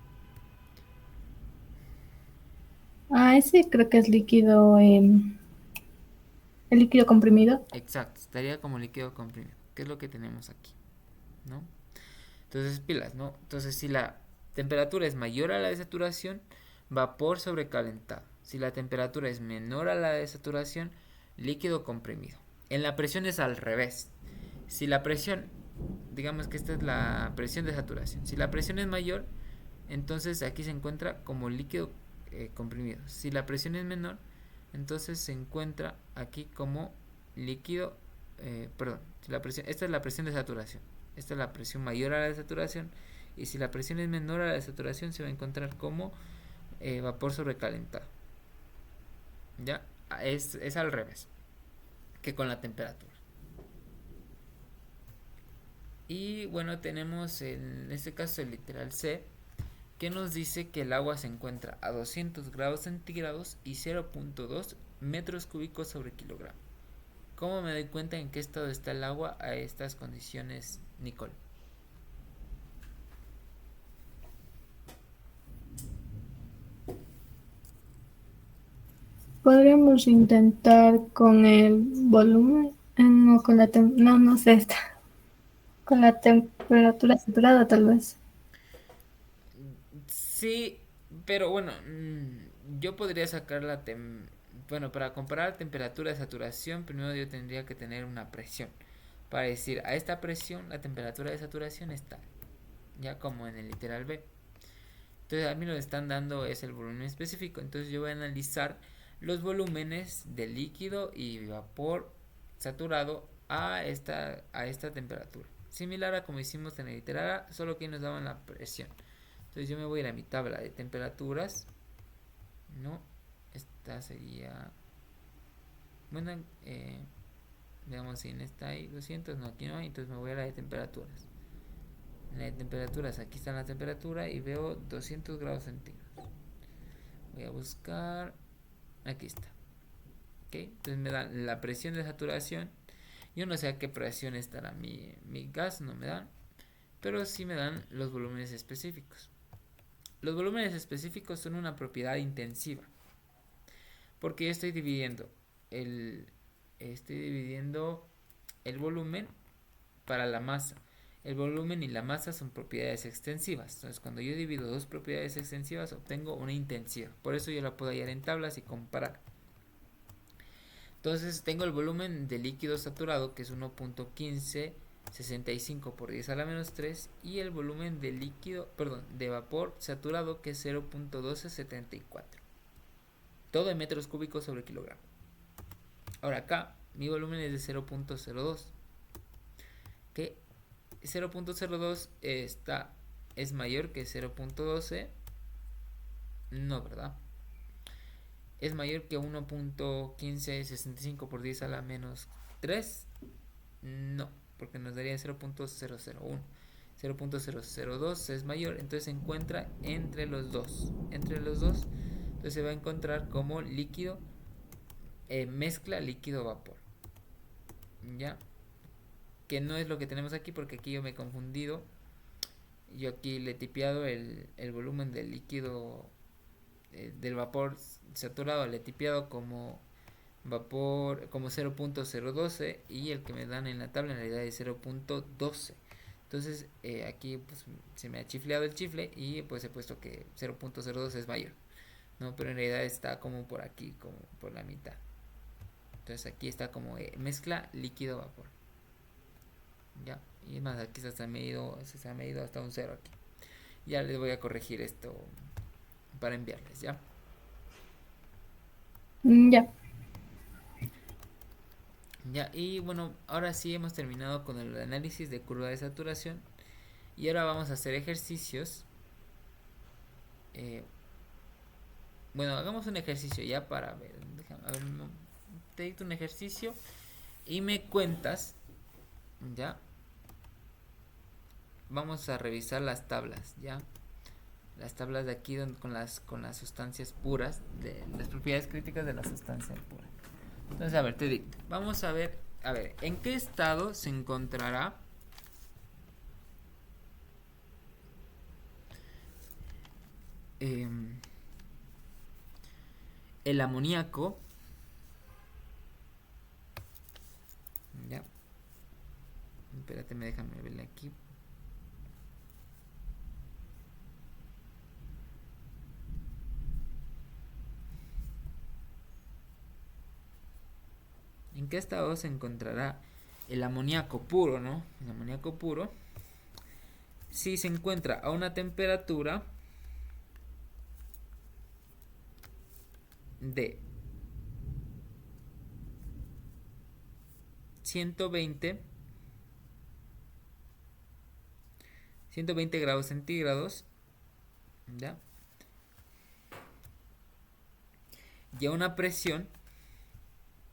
Ese creo que es líquido, el líquido comprimido. Exacto, estaría como líquido comprimido, que es lo que tenemos aquí, ¿no? Entonces, pilas, ¿no? Entonces, si la temperatura es mayor a la de saturación, vapor sobrecalentado. Si la temperatura es menor a la de saturación, líquido comprimido. En la presión es al revés. Si la presión, digamos que esta es la presión de saturación. Si la presión es mayor, entonces aquí se encuentra como líquido comprimido. Si la presión es menor, entonces se encuentra aquí como líquido, perdón, si la presión, esta es la presión de saturación. Esta es la presión mayor a la de saturación. Y si la presión es menor a la de saturación, se va a encontrar como vapor sobrecalentado. ¿Ya? Es al revés que con la temperatura. Y bueno, tenemos en este caso el literal C, que nos dice que el agua se encuentra a 200 grados centígrados y 0.2 metros cúbicos sobre kilogramo. ¿Cómo me doy cuenta en qué estado está el agua a estas condiciones, Nicole? Podríamos intentar con el volumen, no con no, no sé, esta, con la temperatura saturada tal vez. Sí, pero bueno, yo podría sacar bueno, para comparar temperatura de saturación, primero yo tendría que tener una presión. Para decir, a esta presión la temperatura de saturación es tal, ya como en el literal B. Entonces a mí lo que están dando es el volumen específico. Entonces yo voy a analizar los volúmenes de líquido y vapor saturado a esta temperatura. Similar a como hicimos en el literal A, solo que nos daban la presión. Entonces yo me voy a ir a mi tabla de temperaturas. No, esta sería... Bueno, veamos si en esta hay 200. No, aquí no hay. Entonces me voy a la de temperaturas. En la de temperaturas, aquí está la temperatura y veo 200 grados centígrados. Voy a buscar... Aquí está. ¿Ok? Entonces me da la presión de saturación. Yo no sé a qué presión estará mi gas, no me dan. Pero sí me dan los volúmenes específicos. Los volúmenes específicos son una propiedad intensiva. Porque yo el, estoy dividiendo el volumen para la masa. El volumen y la masa son propiedades extensivas. Entonces, cuando yo divido dos propiedades extensivas, obtengo una intensidad. Por eso yo la puedo hallar en tablas y comparar. Entonces, tengo el volumen de líquido saturado, que es 1.1565 por 10 a la menos 3, y el volumen de de vapor saturado, que es 0.1274. Todo en metros cúbicos sobre kilogramo. Ahora acá, mi volumen es de 0.02. Que 0.02 es mayor que 0.12. No, ¿verdad? Es mayor que 1.1565 por 10 a la menos 3. No, porque nos daría 0.001. 0.002 es mayor, entonces se encuentra entre los dos. Entre los dos Entonces se va a encontrar como líquido, mezcla líquido-vapor. Ya, que no es lo que tenemos aquí, porque aquí yo me he confundido. Yo aquí le he tipeado el volumen del líquido, del vapor saturado, le he tipeado como vapor, como 0.012, y el que me dan en la tabla en realidad es 0.12. Entonces aquí pues se me ha chifleado el chifle y pues he puesto que 0.02 es mayor, no, pero en realidad está como por aquí, como por la mitad. Entonces aquí está como mezcla líquido vapor. Ya, y más aquí se ha medido hasta un cero aquí. Ya les voy a corregir esto para enviarles, ya. Ya. Ya, y bueno, ahora sí hemos terminado con el análisis de curva de saturación. Y ahora vamos a hacer ejercicios. eh, bueno, hagamos un ejercicio ya para ver. A ver, te dicto un ejercicio y me cuentas. Ya, vamos a revisar las tablas, ya. Las tablas de aquí con las sustancias puras, de las propiedades críticas de la sustancia pura. Entonces, a ver, te digo, vamos a ver, ¿en qué estado se encontrará eh, el amoníaco? Ya, espérate, déjame verle aquí. ¿En qué estado se encontrará el amoníaco puro, no? El amoníaco puro, si se encuentra a una temperatura de 120 grados centígrados, ¿ya? Y a una presión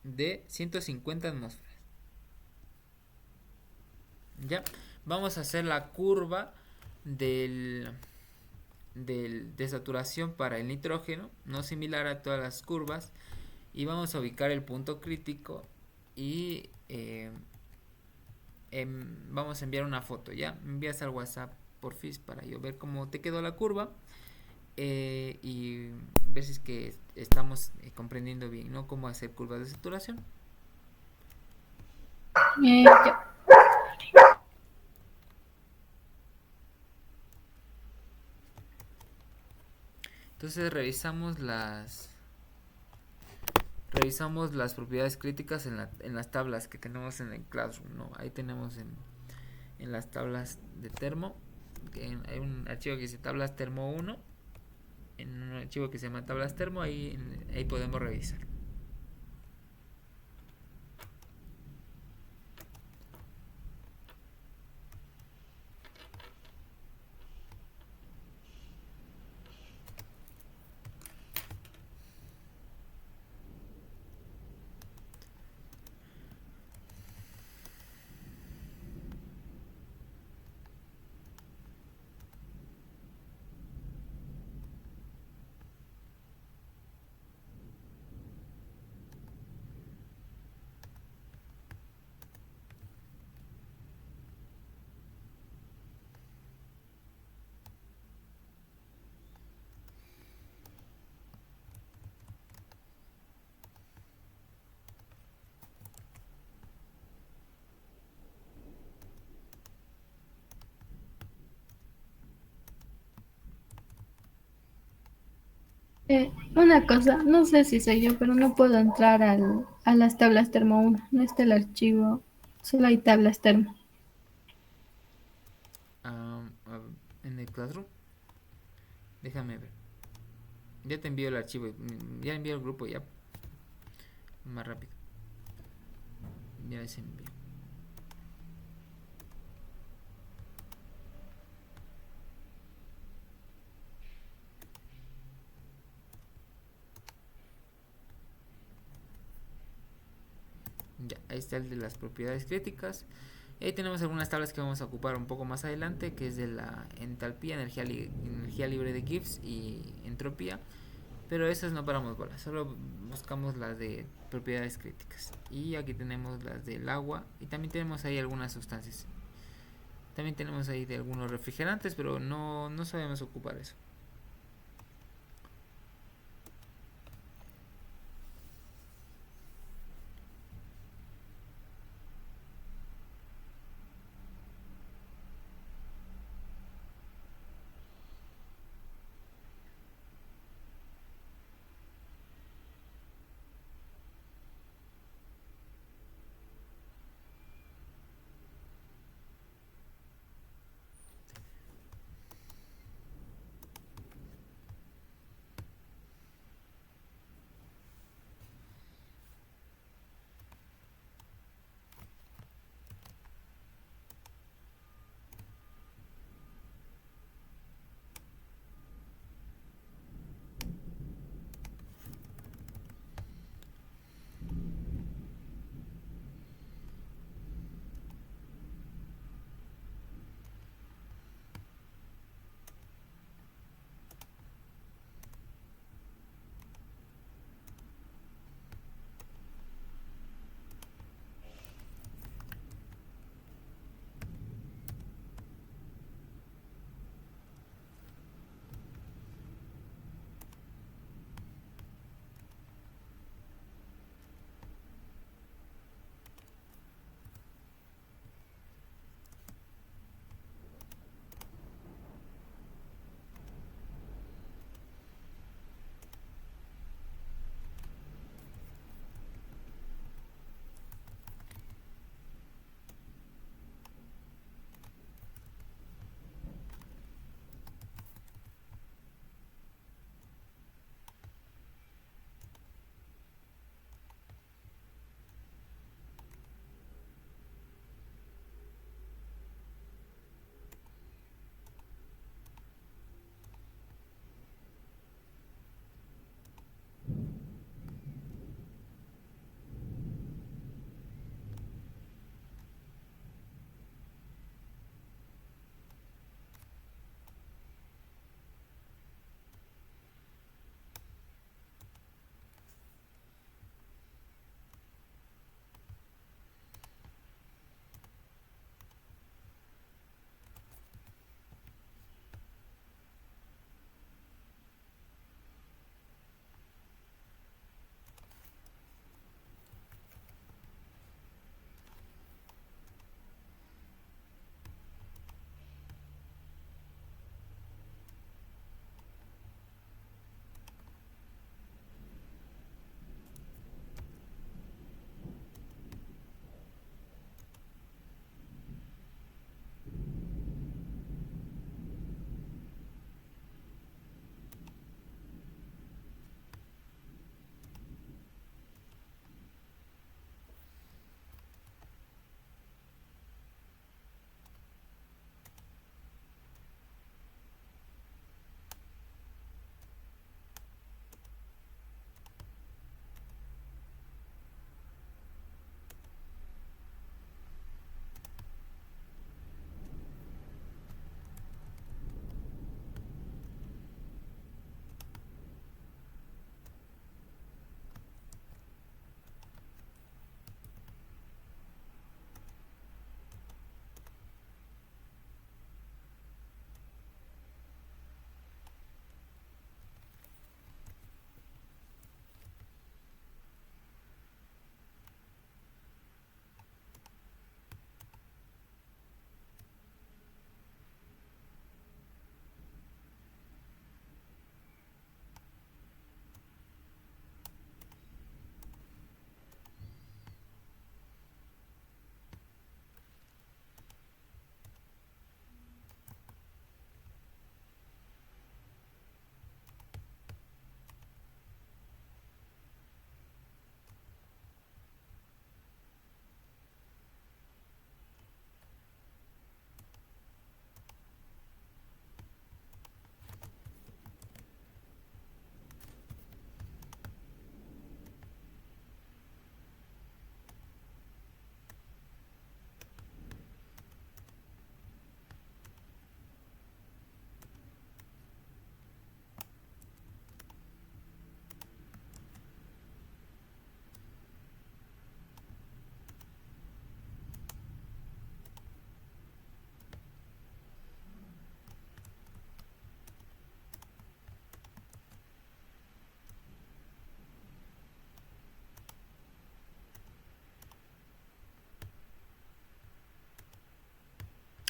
de 150 atmósferas. ¿Ya? Vamos a hacer la curva de saturación para el nitrógeno, no similar a todas las curvas, y vamos a ubicar el punto crítico y vamos a enviar una foto, ¿ya? Me envías al WhatsApp porfis para yo ver cómo te quedó la curva, y ver si es que estamos comprendiendo bien, ¿no? Cómo hacer curvas de saturación. Ya. Entonces revisamos las propiedades críticas en las tablas que tenemos en el Classroom, ¿no? Ahí tenemos en las tablas de termo, hay un archivo que dice tablas termo 1, en un archivo que se llama tablas termo, ahí podemos revisar. Una cosa, no sé si soy yo, pero no puedo entrar a las tablas termo 1. No está el archivo, solo hay tablas termo. En el Classroom, déjame ver. Ya te envío el archivo, ya envío el grupo ya más rápido. Ya les envío. Ya, ahí está el de las propiedades críticas. Y ahí tenemos algunas tablas que vamos a ocupar un poco más adelante, que es de la entalpía, energía libre de Gibbs y entropía. Pero esas no paramos bolas, solo buscamos las de propiedades críticas. Y aquí tenemos las del agua y también tenemos ahí algunas sustancias. También tenemos ahí de algunos refrigerantes, pero no sabemos ocupar eso.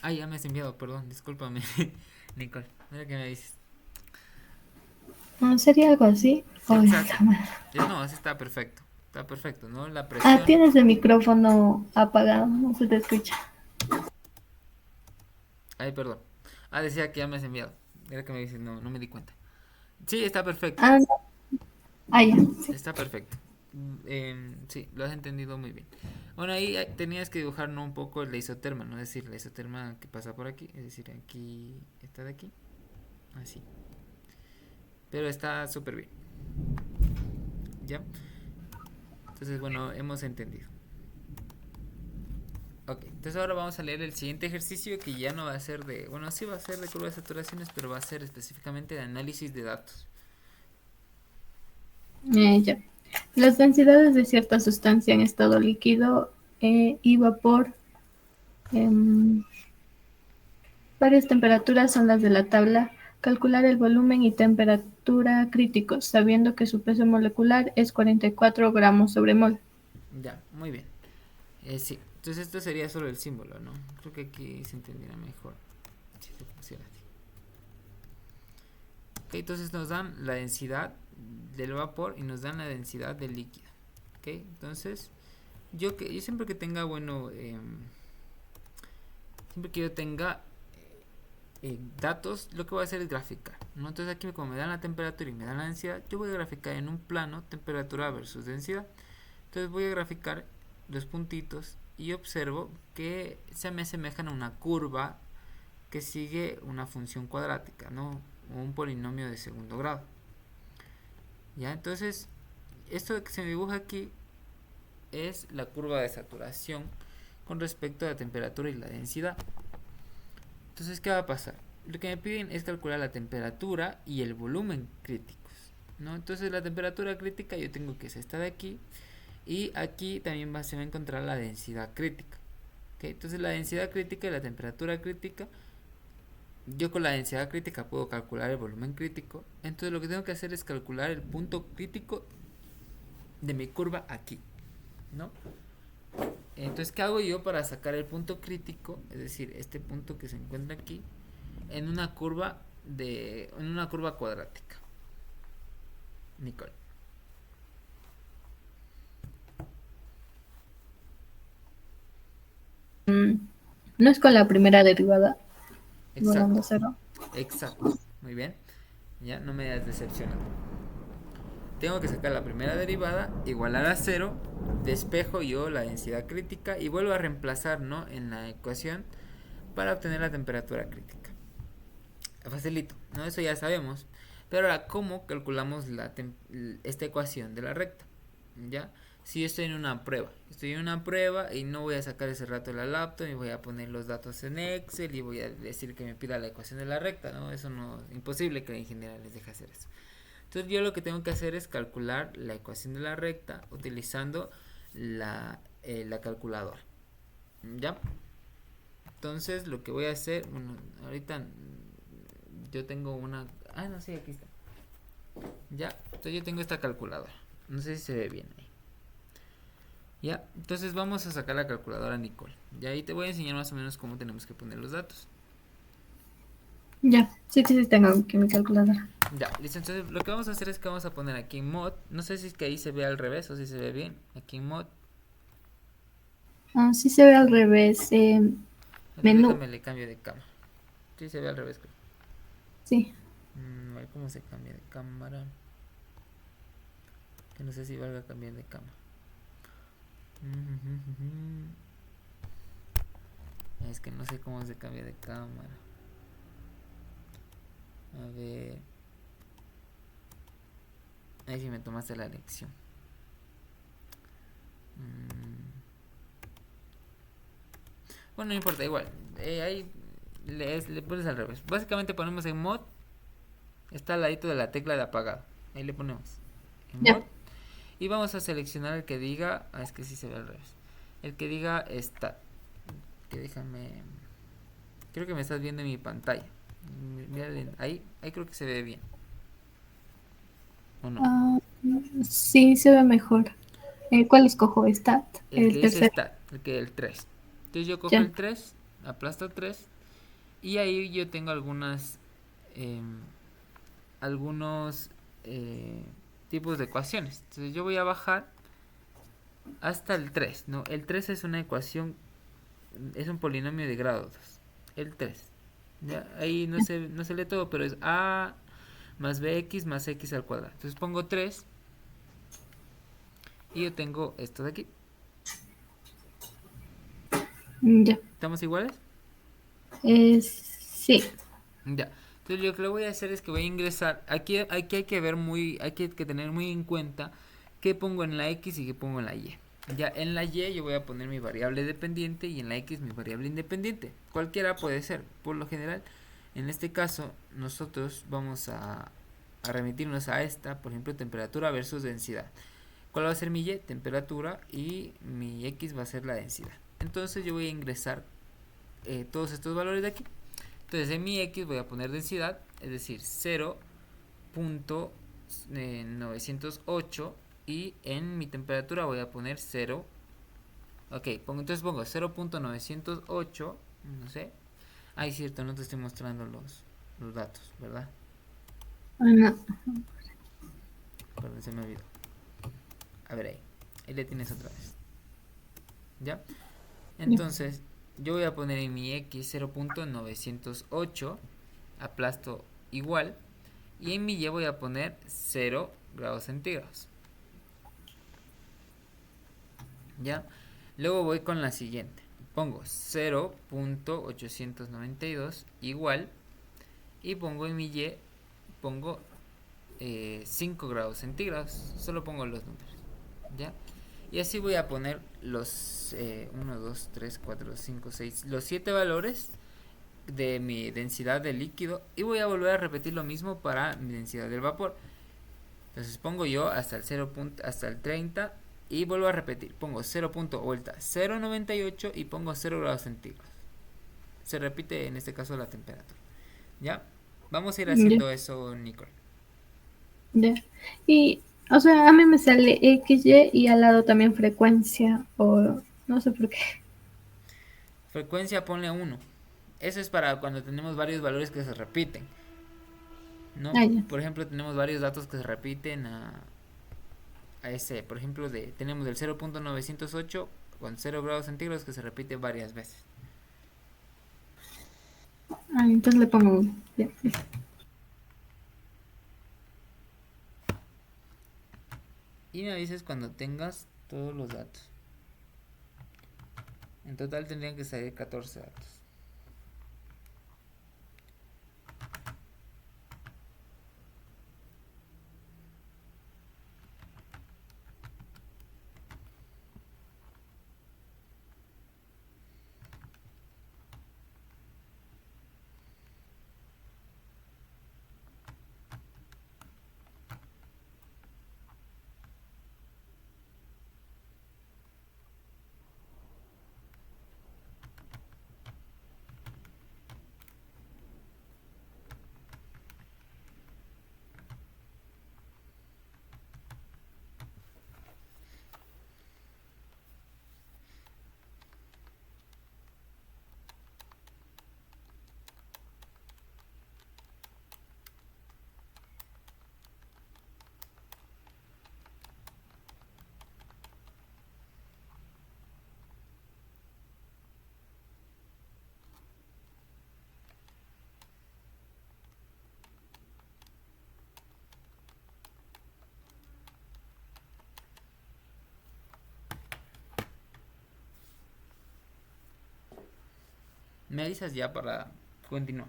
Ah, ya me has enviado, perdón, discúlpame, Nicole. Mira que me dices. ¿Sería algo así? O Exacto. está mal. No, así está perfecto. Está perfecto, ¿no? La Ah, presión. tienes el micrófono apagado, no se te escucha. Ay, perdón. Ah, decía que ya me has enviado. Mira que me dices, no, no me di cuenta. Sí, está perfecto. Ah, no. Ah, ya, sí. Está perfecto. Sí, lo has entendido muy bien. Bueno, ahí tenías que dibujar, ¿no? Un poco la isoterma, ¿no? Es decir, la isoterma que pasa por aquí. Es decir, aquí, esta de aquí. Así. Pero está súper bien. ¿Ya? Entonces, bueno, hemos entendido. Ok, entonces ahora vamos a leer el siguiente ejercicio que ya no va a ser de, bueno, sí va a ser de curvas de saturaciones, pero va a ser específicamente de análisis de datos. Ya. Las densidades de cierta sustancia en estado líquido y vapor, em, varias temperaturas son las de la tabla. Calcular el volumen y temperatura críticos, sabiendo que su peso molecular es 44 gramos sobre mol. Ya, muy bien. Sí, entonces esto sería solo el símbolo, ¿no? Creo que aquí se entenderá mejor si se pusiera así. Ok, entonces nos dan la densidad del vapor y nos dan la densidad del líquido. Ok, entonces yo siempre que tenga, bueno, siempre que yo tenga datos, lo que voy a hacer es graficar, ¿no? Entonces aquí como me dan la temperatura y me dan la densidad, yo voy a graficar en un plano temperatura versus densidad. Entonces voy a graficar los puntitos y observo que se me asemejan a una curva que sigue una función cuadrática, ¿no? O un polinomio de segundo grado. ¿Ya? Entonces, esto que se me dibuja aquí es la curva de saturación con respecto a la temperatura y la densidad. Entonces, ¿qué va a pasar? Lo que me piden es calcular la temperatura y el volumen críticos, ¿no? Entonces, la temperatura crítica yo tengo que es esta de aquí y aquí también se va a encontrar la densidad crítica. ¿Okay? Entonces, la densidad crítica y la temperatura crítica, yo con la densidad crítica puedo calcular el volumen crítico. Entonces, lo que tengo que hacer es calcular el punto crítico de mi curva aquí, ¿no? Entonces, ¿qué hago yo para sacar el punto crítico? Es decir, este punto que se encuentra aquí en una curva cuadrática. Nicole. No es con la primera derivada, igualando Exacto. a cero. Exacto. Muy bien. Ya no me hayas decepcionado. Tengo que sacar la primera derivada, igualar a cero, despejo yo la densidad crítica y vuelvo a reemplazar, ¿no? En la ecuación para obtener la temperatura crítica. Facilito, ¿no? Eso ya sabemos. Pero ahora, ¿cómo calculamos esta ecuación de la recta? ¿Ya? Si yo estoy en una prueba y no voy a sacar ese rato la laptop y voy a poner los datos en Excel y voy a decir que me pida la ecuación de la recta, ¿no? Eso no es imposible que la ingeniera les deje hacer eso. Entonces yo lo que tengo que hacer es calcular la ecuación de la recta utilizando la calculadora. ¿Ya? Entonces lo que voy a hacer, bueno, ahorita yo tengo una... Ah, no sé, aquí está. Ya, entonces yo tengo esta calculadora. No sé si se ve bien ahí. Ya, entonces vamos a sacar la calculadora, Nicole. Ya ahí te voy a enseñar más o menos cómo tenemos que poner los datos. Ya, sí, sí, sí, tengo aquí mi calculadora. Ya, listo. Entonces lo que vamos a hacer es que vamos a poner aquí mod. No sé si es que ahí se ve al revés o si se ve bien. Aquí en mod. Ah, sí se ve al revés. Menú, Déjame le cambio de cámara. Sí se ve al revés, creo. sí. A ver cómo se cambia de cámara. Que no sé si valga cambiar de cámara. Es que no sé cómo se cambia de cámara. A ver. Ahí sí me tomaste la lección. Bueno, no importa, igual. Ahí le pones al revés. Básicamente ponemos en mod. Está al ladito de la tecla de apagado. Ahí le ponemos en mod. Ya. Y vamos a seleccionar el que diga. Ah, es que sí se ve al revés. El que diga stat. Que déjame. Creo que me estás viendo en mi pantalla. Mira, ahí creo que se ve bien. ¿O no? Ah, sí, se ve mejor. ¿Cuál escojo? Stat, El que el dice tercero. stat. El 3. Entonces yo cojo Ya. el 3 aplasto 3 y ahí yo tengo algunos tipos de ecuaciones. Entonces yo voy a bajar hasta el 3, ¿no? El 3 es una ecuación, es un polinomio de grado 2. El 3. ¿Ya? Ahí no se lee todo, pero es a más bx más x al cuadrado. Entonces pongo 3 y yo tengo esto de aquí. Ya. ¿Estamos iguales? Sí. Ya. Entonces lo que le voy a hacer es que voy a ingresar. Aquí hay que ver hay que tener muy en cuenta qué pongo en la x y qué pongo en la y. Ya en la y yo voy a poner mi variable dependiente y en la x mi variable independiente. Cualquiera puede ser. Por lo general, en este caso, nosotros vamos a remitirnos a esta, por ejemplo, temperatura versus densidad. ¿Cuál va a ser mi y? Temperatura, y mi x va a ser la densidad. Entonces yo voy a ingresar todos estos valores de aquí. Entonces en mi x voy a poner densidad, es decir, 0.908, y en mi temperatura voy a poner 0. Ok, entonces pongo 0.908, no sé. Ay, cierto, no te estoy mostrando los datos, ¿verdad? No. Perdón, se me olvidó. A ver ahí le tienes otra vez. ¿Ya? Ya. Entonces yo voy a poner en mi x 0.908, aplasto igual, y en mi y voy a poner 0 grados centígrados. ¿Ya? Luego voy con la siguiente. Pongo 0.892 igual, y pongo en mi y, pongo 5 grados centígrados. Solo pongo los números. ¿Ya? Y así voy a poner los 1, 2, 3, 4, 5, 6, los 7 valores de mi densidad de líquido, y voy a volver a repetir lo mismo para mi densidad del vapor. Entonces pongo yo hasta el 0. Hasta el 30 y vuelvo a repetir. Pongo 0. Vuelta 0.98 y pongo 0 grados centígrados. Se repite en este caso la temperatura. ¿Ya? Vamos a ir Ya. haciendo eso, Nicole. Ya. Y, o sea, a mí me sale XY y al lado también frecuencia, o no sé por qué. Frecuencia ponle 1. Eso es para cuando tenemos varios valores que se repiten, ¿no? Ah, ya. Por ejemplo, tenemos varios datos que se repiten a ese. Por ejemplo, tenemos el 0.908 con 0 grados centígrados que se repite varias veces. Ah, entonces le pongo uno. Ya. Y me avisas cuando tengas todos los datos. En total tendrían que salir 14 datos. Me avisas ya para continuar.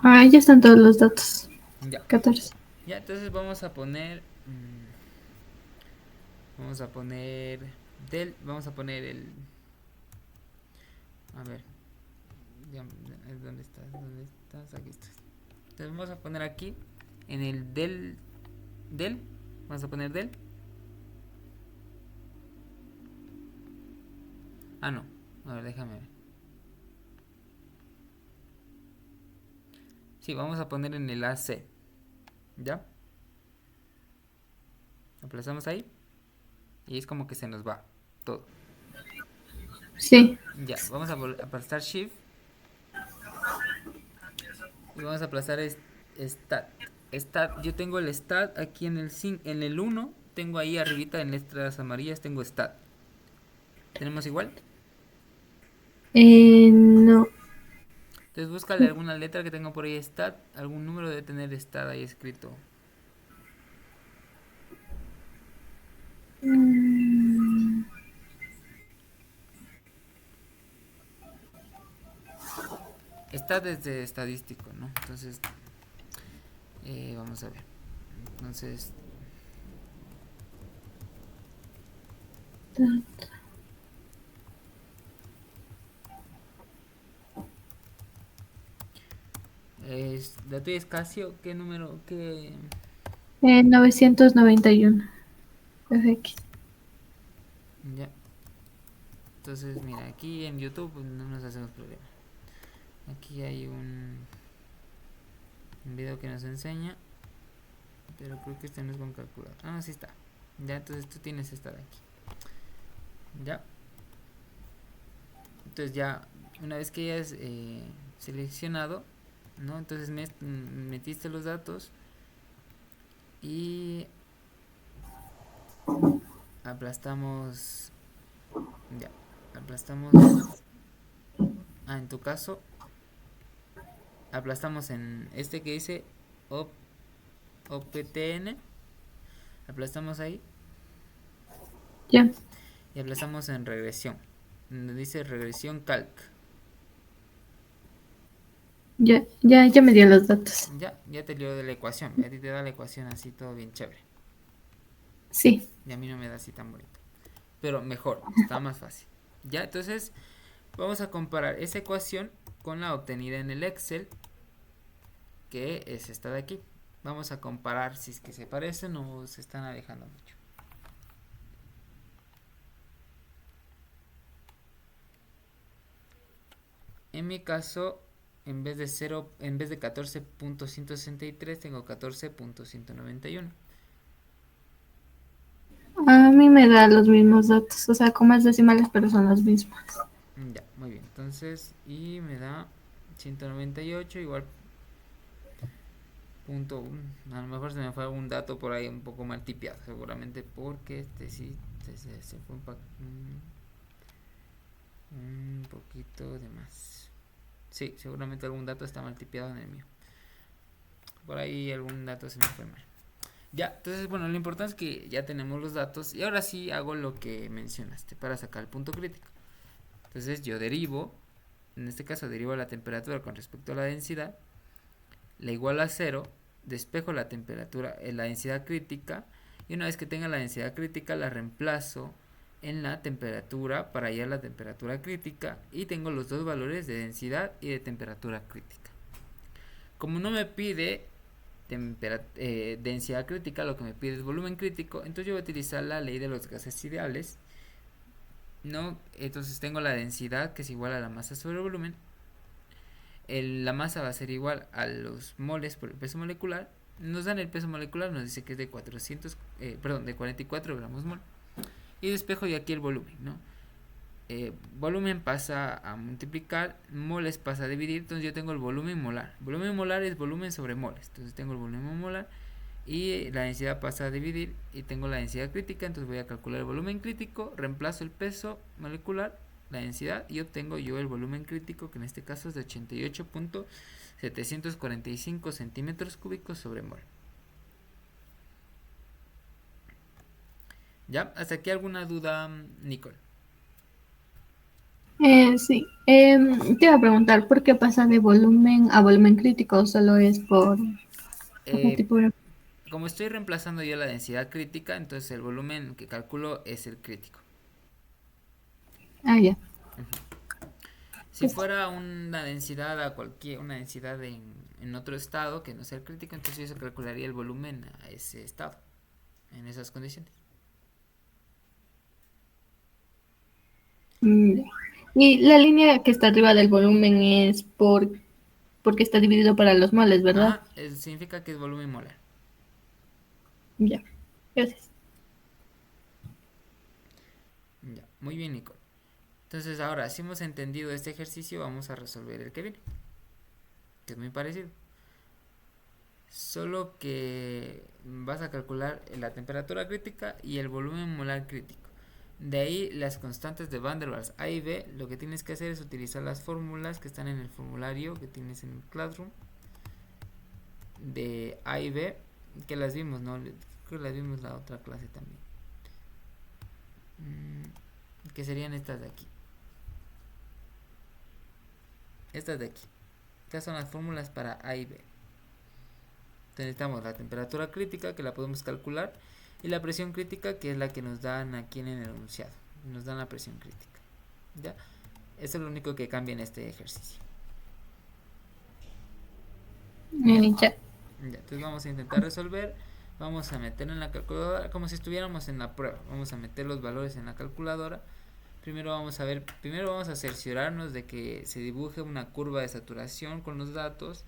Ah, ya están todos los datos. Ya. 14. Ya, entonces vamos a poner Vamos a poner vamos a poner el, a ver, ¿dónde estás? ¿Dónde estás? Aquí estás. Entonces vamos a poner aquí en el del, vamos a poner del. Ah, no. A ver, déjame ver. Sí, vamos a poner en el AC. ¿Ya? Aplazamos ahí. Y es como que se nos va todo. Sí. Ya, vamos a aplastar Shift. Y vamos a aplastar Stat. Stat. Yo tengo el Stat aquí en el 1. Tengo ahí arribita en letras amarillas. Tengo Stat. ¿Tenemos igual? No. Entonces búscale alguna letra que tenga por ahí Stat. Algún número debe tener Stat ahí escrito. Stat desde estadístico, ¿no? Entonces, vamos a ver. Entonces, la tuya es Casio. ¿Qué número? ¿Qué? 991. FX. Ya. Entonces, mira, aquí en YouTube pues, no nos hacemos problema. Aquí hay un video que nos enseña. Pero creo que este no es con calculadora. Ah, sí está. Ya, entonces tú tienes esta de aquí. Ya. Entonces ya, una vez que hayas seleccionado, ¿no? Entonces metiste los datos y aplastamos. Ya, aplastamos. En tu caso, aplastamos en este que dice OPTN. Aplastamos ahí. Ya. Y aplastamos en regresión. Donde dice regresión calc. Ya me dio los datos. Ya te dio de la ecuación. A ti te da la ecuación así todo bien chévere. Sí. Y a mí no me da así tan bonito. Pero mejor, está más fácil. Ya, entonces vamos a comparar esa ecuación con la obtenida en el Excel, que es esta de aquí. Vamos a comparar si es que se parecen o se están alejando mucho. En mi caso, en vez de 14.163 tengo 14.191. A mí me da los mismos datos, o sea, con más decimales, pero son los mismos. Ya, muy bien. Entonces, y me da 198 igual punto. A lo mejor se me fue algún dato por ahí un poco mal tipeado, seguramente porque este sí se fue un poquito de más. Sí, seguramente algún dato está mal tipeado en el mío. Por ahí algún dato se me fue mal. Ya, entonces bueno, lo importante es que ya tenemos los datos y ahora sí hago lo que mencionaste para sacar el punto crítico. Entonces yo derivo, en este caso derivo la temperatura con respecto a la densidad, la igualo a 0, despejo la temperatura, la densidad crítica, y una vez que tenga la densidad crítica la reemplazo en la temperatura para hallar la temperatura crítica y tengo los dos valores de densidad y de temperatura crítica. Como no me pide densidad crítica, lo que me pide es volumen crítico, entonces yo voy a utilizar la ley de los gases ideales, ¿no? Entonces tengo la densidad que es igual a la masa sobre el volumen. La masa va a ser igual a los moles por el peso molecular. Nos dan el peso molecular, nos dice que es de 44 gramos mol. Y despejo yo aquí el volumen, ¿no? Volumen pasa a multiplicar, moles pasa a dividir, entonces yo tengo el volumen molar. Volumen molar es volumen sobre moles, entonces tengo el volumen molar y la densidad pasa a dividir y tengo la densidad crítica, entonces voy a calcular el volumen crítico, reemplazo el peso molecular, la densidad y obtengo yo el volumen crítico, que en este caso es de 88.745 centímetros cúbicos sobre mol. ¿Ya? ¿Hasta aquí alguna duda, Nicole? Sí. Te iba a preguntar, ¿por qué pasa de volumen a volumen crítico? ¿Solo es por Eh, tipo de... como estoy reemplazando yo la densidad crítica, entonces el volumen que calculo es el crítico. Ah, ya. Si Pues, fuera una densidad a cualquier, una densidad en otro estado que no sea el crítico, entonces yo calcularía el volumen a ese estado, en esas condiciones. mm, y la línea que está arriba del volumen es porque está dividido para los moles, ¿verdad? Ajá, significa que es volumen molar. Ya. Gracias. Ya, muy bien, Nicole. Entonces ahora, si hemos entendido este ejercicio, vamos a resolver el que viene, que es muy parecido. Solo que vas a calcular la temperatura crítica y el volumen molar crítico. De ahí las constantes de Van der Waals A y B. Lo que tienes que hacer es utilizar las fórmulas que están en el formulario que tienes en el Classroom de A y B, que las vimos, ¿no? Creo que las vimos la otra clase también. Que serían estas de aquí. Estas de aquí. Estas son las fórmulas para A y B. Necesitamos la temperatura crítica, que la podemos calcular, y la presión crítica, que es la que nos dan aquí en el enunciado. Nos dan la presión crítica. ¿Ya? Eso es lo único que cambia en este ejercicio. ¿Ya? Ya. Ya, entonces vamos a intentar resolver. Vamos a meter en la calculadora como si estuviéramos en la prueba. Vamos a meter los valores en la calculadora. Primero vamos a cerciorarnos de que se dibuje una curva de saturación con los datos.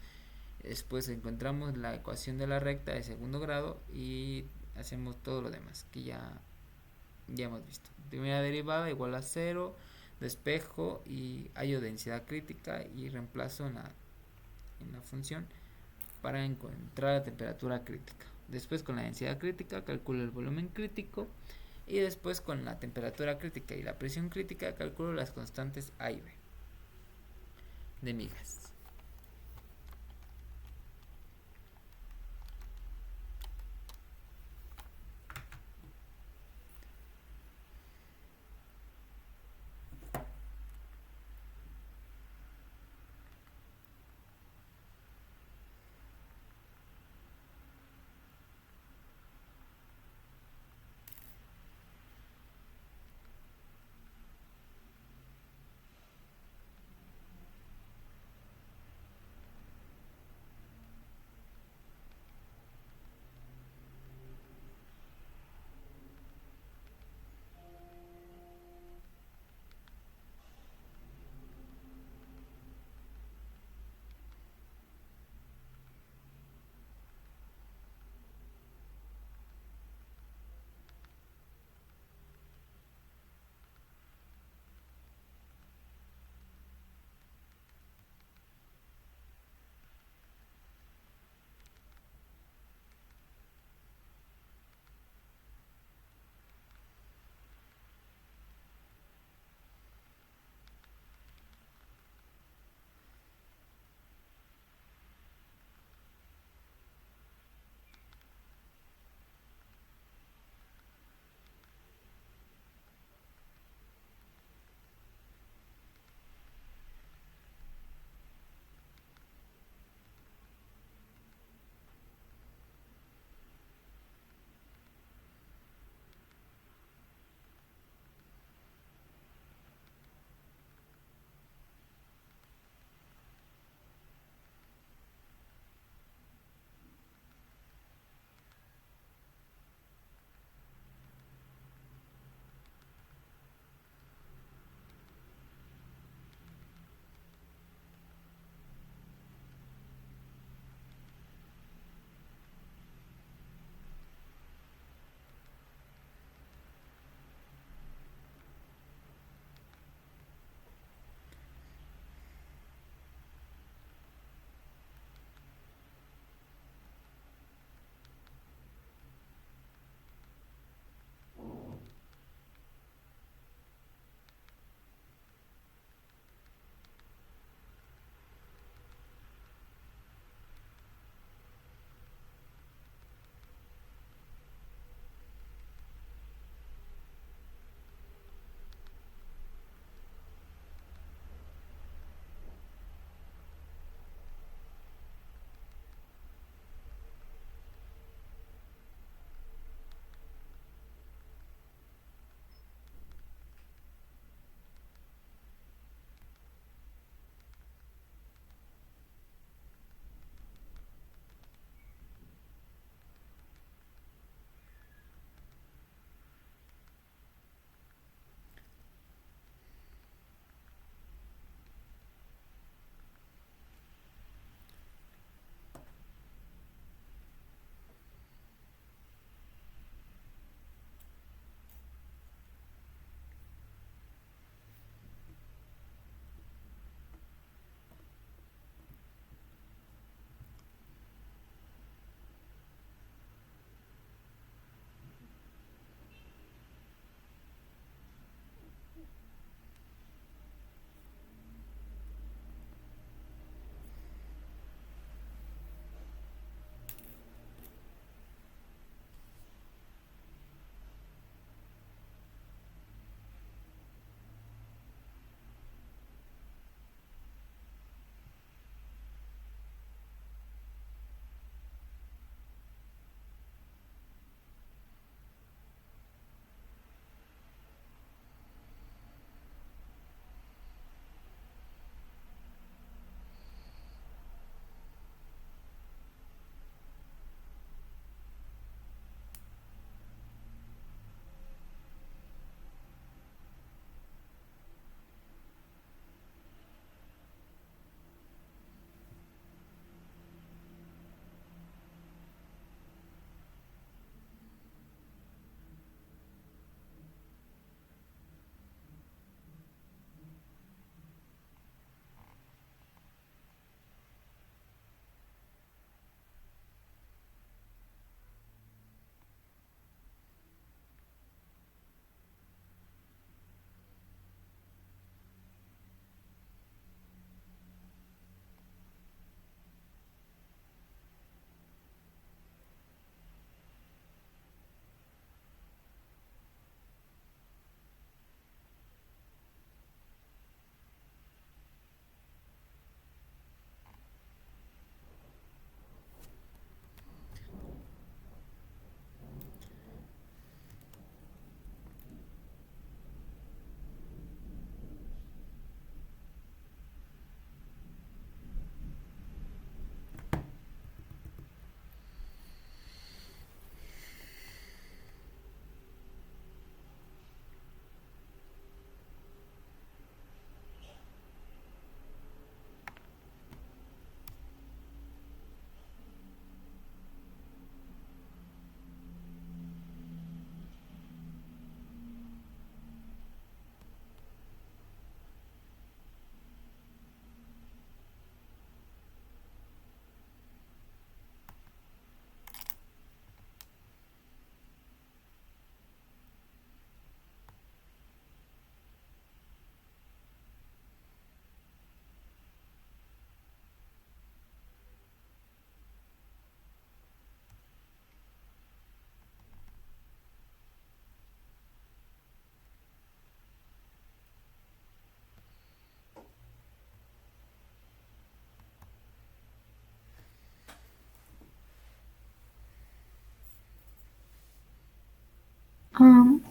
Después encontramos la ecuación de la recta de segundo grado y hacemos todo lo demás que ya hemos visto. Primera derivada igual a 0, despejo y hallo densidad crítica y reemplazo en la función para encontrar la temperatura crítica. Después con la densidad crítica calculo el volumen crítico y después con la temperatura crítica y la presión crítica calculo las constantes A y B de mi gas.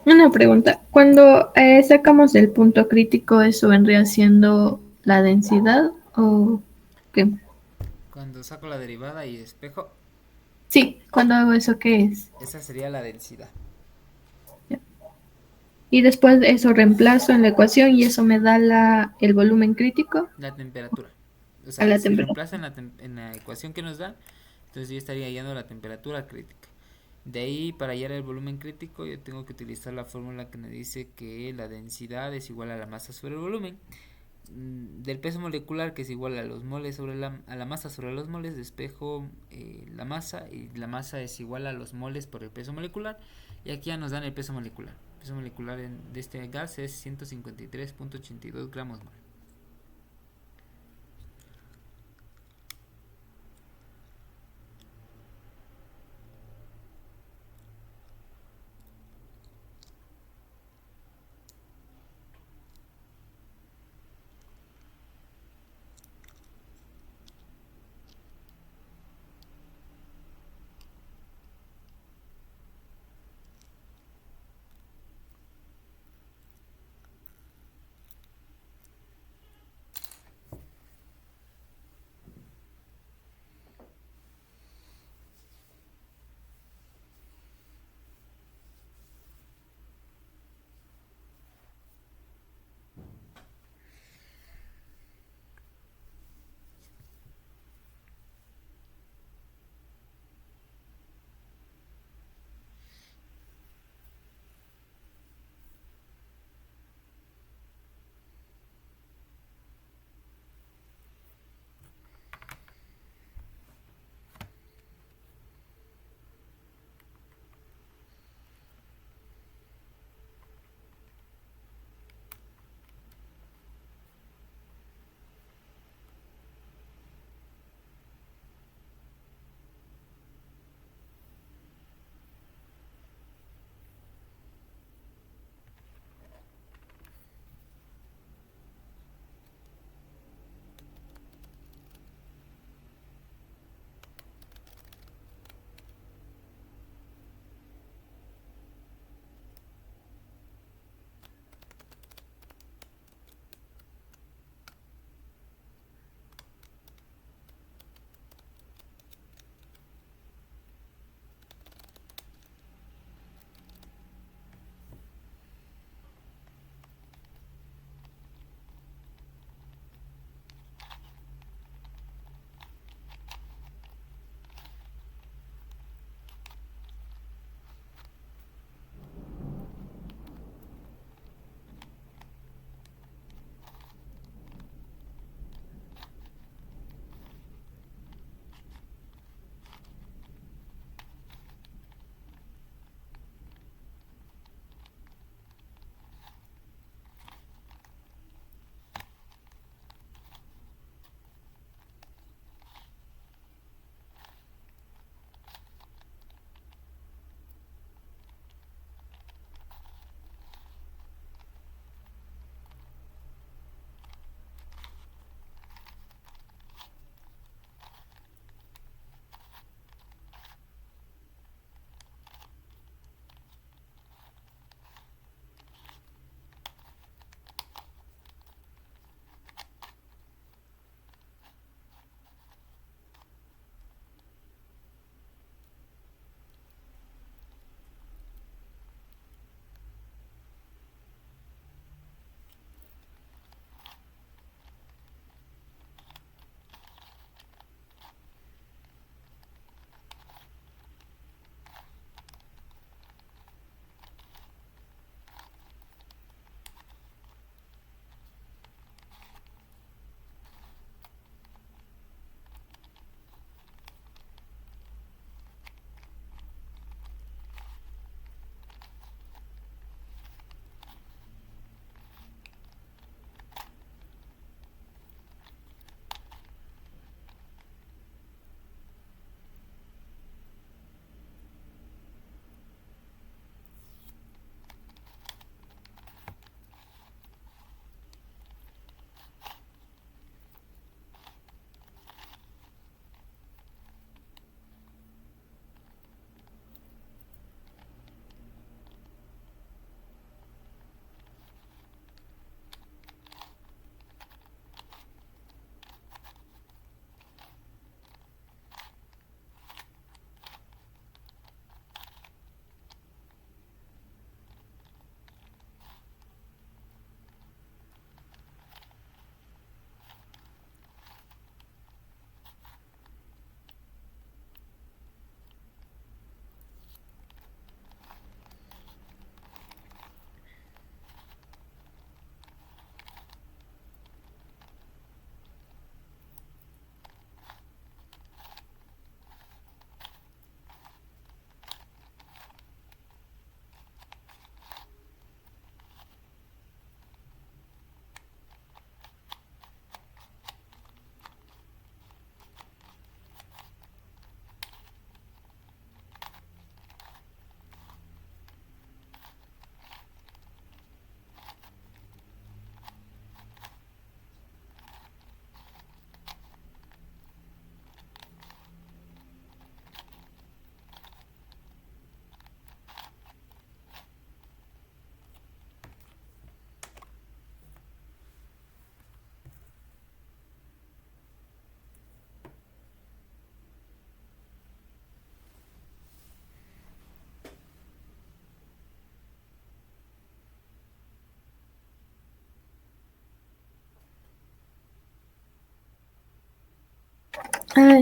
Una pregunta. Cuando sacamos el punto crítico, ¿eso vendría siendo la densidad o qué? Cuando saco la derivada y despejo, Sí, cuando hago eso, ¿qué es? esa sería la densidad. Ya. Y después de eso reemplazo en la ecuación y eso me da el volumen crítico La temperatura. O a sea, la si temperatura. reemplaza en la ecuación que nos dan, entonces yo estaría hallando la temperatura crítica. De ahí, para hallar el volumen crítico, yo tengo que utilizar la fórmula que me dice que la densidad es igual a la masa sobre el volumen. Del peso molecular, que es igual a los moles sobre a la masa sobre los moles, despejo la masa, y la masa es igual a los moles por el peso molecular, y aquí ya nos dan el peso molecular. El peso molecular de este gas es 153.82 gramos mol.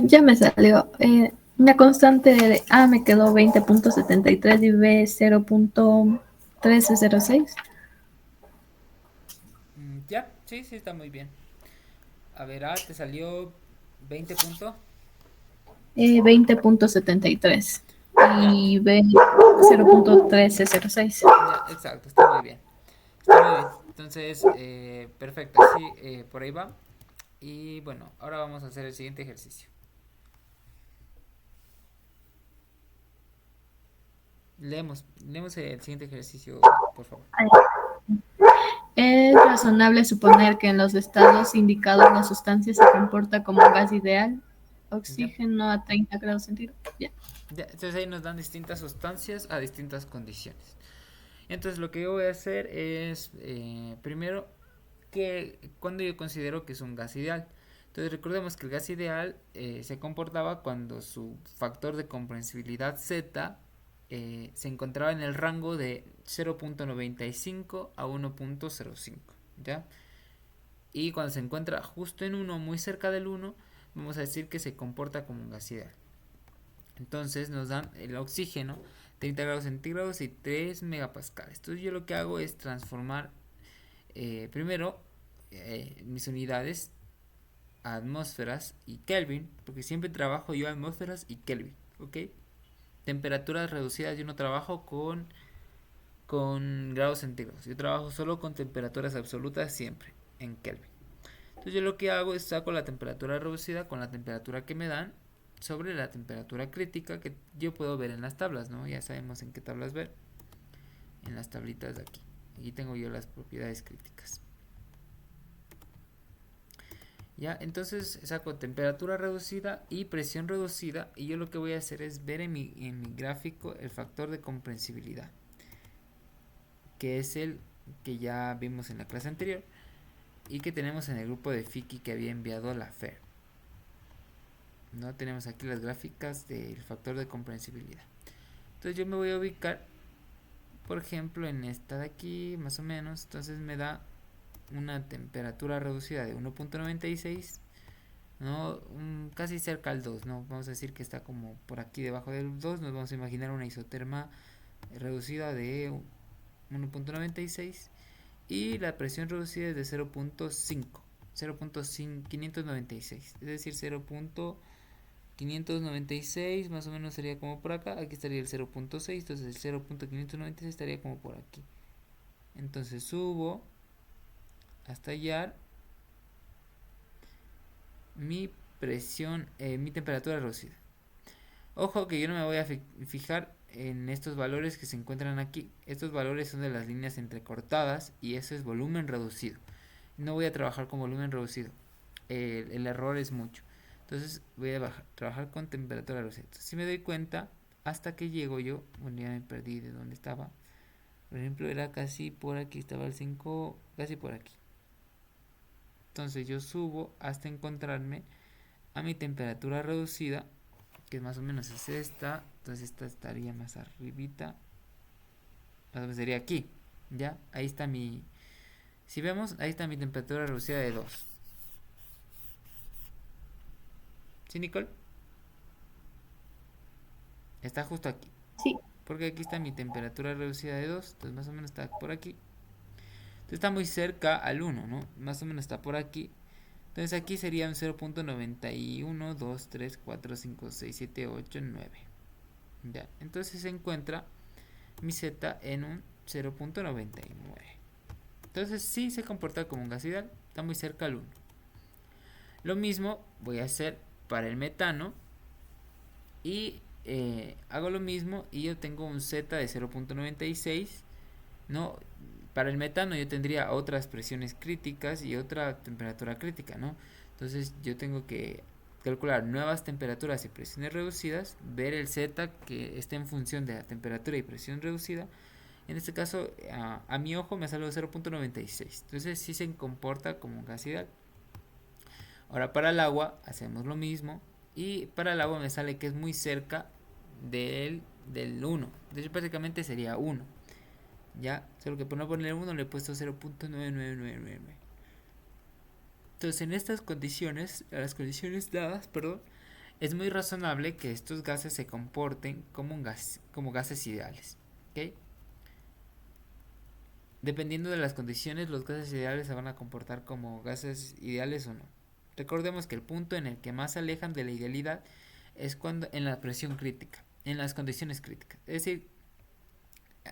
Ya me salió. Una constante de A me quedó 20.73 y B 0.1306. Ya, sí, sí, está muy bien. A ver, A te salió 20 puntos. 20.73 Ya, y B 0.1306. ya, exacto, está muy bien. Está muy bien. Entonces, perfecto, sí, por ahí va. Y bueno, ahora vamos a hacer el siguiente ejercicio. Leemos el siguiente ejercicio, por favor. Es razonable suponer que en los estados indicados la sustancia se comporta como un gas ideal, Ya, oxígeno a 30 grados centígrados. Ya. ya, entonces ahí nos dan distintas sustancias a distintas condiciones. Entonces lo que yo voy a hacer es, primero, que cuando yo considero que es un gas ideal. Entonces recordemos que el gas ideal se comportaba cuando su factor de comprensibilidad Z se encontraba en el rango de 0.95 a 1.05, ¿ya? Y cuando se encuentra justo en 1, muy cerca del 1, vamos a decir que se comporta como un gas ideal. Entonces nos dan el oxígeno 30 grados centígrados y 3 megapascales. Entonces yo lo que hago es transformar primero mis unidades a atmósferas y Kelvin, porque siempre trabajo yo a atmósferas y Kelvin, ¿ok? Temperaturas reducidas yo no trabajo con grados centígrados, yo trabajo solo con temperaturas absolutas siempre en Kelvin. Entonces yo lo que hago es saco la temperatura reducida con la temperatura que me dan sobre la temperatura crítica que yo puedo ver en las tablas, ¿no? Ya sabemos en qué tablas ver, en las tablitas de aquí. Aquí tengo yo las propiedades críticas. Ya, entonces saco temperatura reducida y presión reducida y yo lo que voy a hacer es ver en mi gráfico el factor de comprensibilidad, que es el que ya vimos en la clase anterior y que tenemos en el grupo de Fiki que había enviado la FER. ¿No? Tenemos aquí las gráficas del factor de comprensibilidad. Entonces yo me voy a ubicar, por ejemplo, en esta de aquí, más o menos. Entonces me da una temperatura reducida de 1.96, ¿no? Casi cerca al 2, ¿no? Vamos a decir que está como por aquí debajo del 2. Nos vamos a imaginar una isoterma reducida de 1.96 y la presión reducida es de 0.5, 0.596, es decir, 0.596 más o menos sería como por acá. Aquí estaría el 0.6, entonces el 0.596 estaría como por aquí. Entonces subo hasta hallar mi presión, mi temperatura reducida. Ojo que yo no me voy a fijar en estos valores que se encuentran aquí. Estos valores son de las líneas entrecortadas y eso es volumen reducido. No voy a trabajar con volumen reducido. El error es mucho. Entonces voy a trabajar con temperatura reducida. Entonces, si me doy cuenta, hasta que llego yo, bueno, ya me perdí de dónde estaba. Por ejemplo, era casi por aquí, estaba el 5, casi por aquí. Entonces yo subo hasta encontrarme a mi temperatura reducida, que más o menos es esta. Entonces esta estaría más arribita, sería aquí, ya, ahí está mi, si vemos, ahí está mi temperatura reducida de 2. ¿Sí, Nicole? Está justo aquí, Sí. porque aquí está mi temperatura reducida de 2, entonces más o menos está por aquí. Entonces está muy cerca al 1, ¿no? Más o menos está por aquí. Entonces aquí sería un 0.91, 2, 3, 4, 5, 6, 7, 8, 9. Ya, entonces se encuentra mi Z en un 0.99. Entonces sí se comporta como un gas ideal, está muy cerca al 1. Lo mismo voy a hacer para el metano y hago lo mismo y yo tengo un Z de 0.96, ¿no? Para el metano yo tendría otras presiones críticas y otra temperatura crítica, ¿no? Entonces yo tengo que calcular nuevas temperaturas y presiones reducidas, ver el Z que esté en función de la temperatura y presión reducida. En este caso, a mi ojo me salió 0.96. Entonces sí se comporta como un gas ideal. Ahora para el agua hacemos lo mismo. Y para el agua me sale que es muy cerca del 1. De hecho prácticamente sería 1. Ya, solo que por no poner 1 le he puesto 0.9999. Entonces en estas condiciones, las condiciones dadas, perdón, es muy razonable que estos gases se comporten como gases ideales. ¿Ok? Dependiendo de las condiciones, los gases ideales se van a comportar como gases ideales o no. Recordemos que el punto en el que más se alejan de la idealidad es cuando en la presión crítica, en las condiciones críticas. Es decir,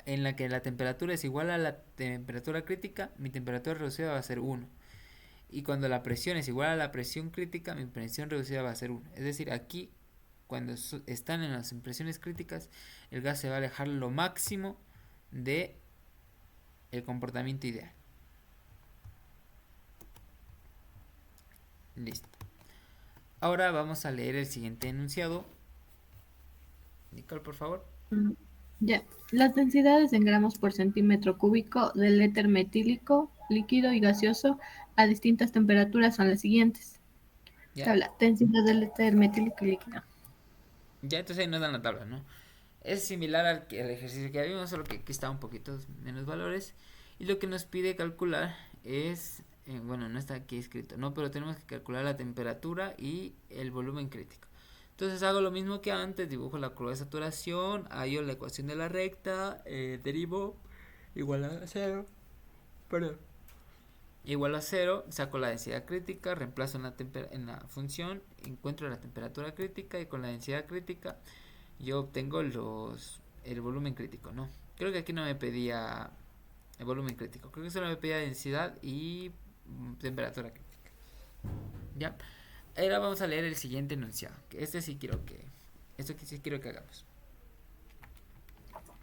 en la que la temperatura es igual a la temperatura crítica, mi temperatura reducida va a ser 1. Y cuando la presión es igual a la presión crítica, mi presión reducida va a ser 1. Es decir, aquí, cuando están en las impresiones críticas, el gas se va a alejar lo máximo de el comportamiento ideal. Listo. Ahora vamos a leer el siguiente enunciado. Nicole, por favor. Ya. Las densidades en gramos por centímetro cúbico del éter metílico, líquido y gaseoso a distintas temperaturas son las siguientes. Ya. Tabla. Densidad del éter metílico y líquido. Ya, entonces ahí nos dan la tabla, ¿no? Es similar al ejercicio que vimos, solo que aquí está un poquito menos valores. Y lo que nos pide calcular es, bueno, no está aquí escrito, ¿no? Pero tenemos que calcular la temperatura y el volumen crítico. Entonces hago lo mismo que antes, dibujo la curva de saturación, hallo la ecuación de la recta, derivo igual a 0, perdón, igual a 0, saco la densidad crítica, reemplazo en la función, encuentro la temperatura crítica y con la densidad crítica yo obtengo el volumen crítico, ¿no? Creo que aquí no me pedía el volumen crítico, creo que solo me pedía densidad y temperatura crítica. ¿Ya? Ahora vamos a leer el siguiente enunciado, que este sí quiero que hagamos.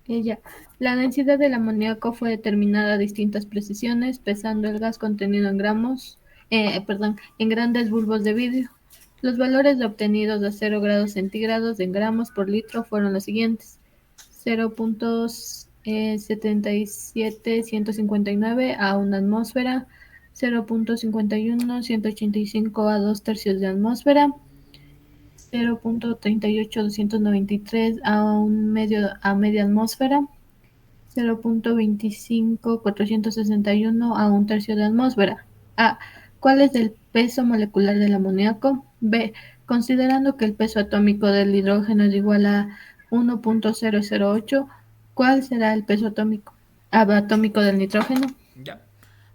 Ella. La densidad del amoníaco fue determinada a distintas precisiones, pesando el gas contenido en en grandes bulbos de vidrio. Los valores obtenidos a 0 grados centígrados en gramos por litro fueron los siguientes: 0.77159 a 1 atmósfera, 0.51185 a 2 tercios de atmósfera, 0.38293 a media atmósfera, 0.25461 a un tercio de atmósfera. A. ¿Cuál es el peso molecular del amoníaco? B. Considerando que el peso atómico del hidrógeno es igual a 1.008, ¿cuál será el peso atómico del nitrógeno? Ya,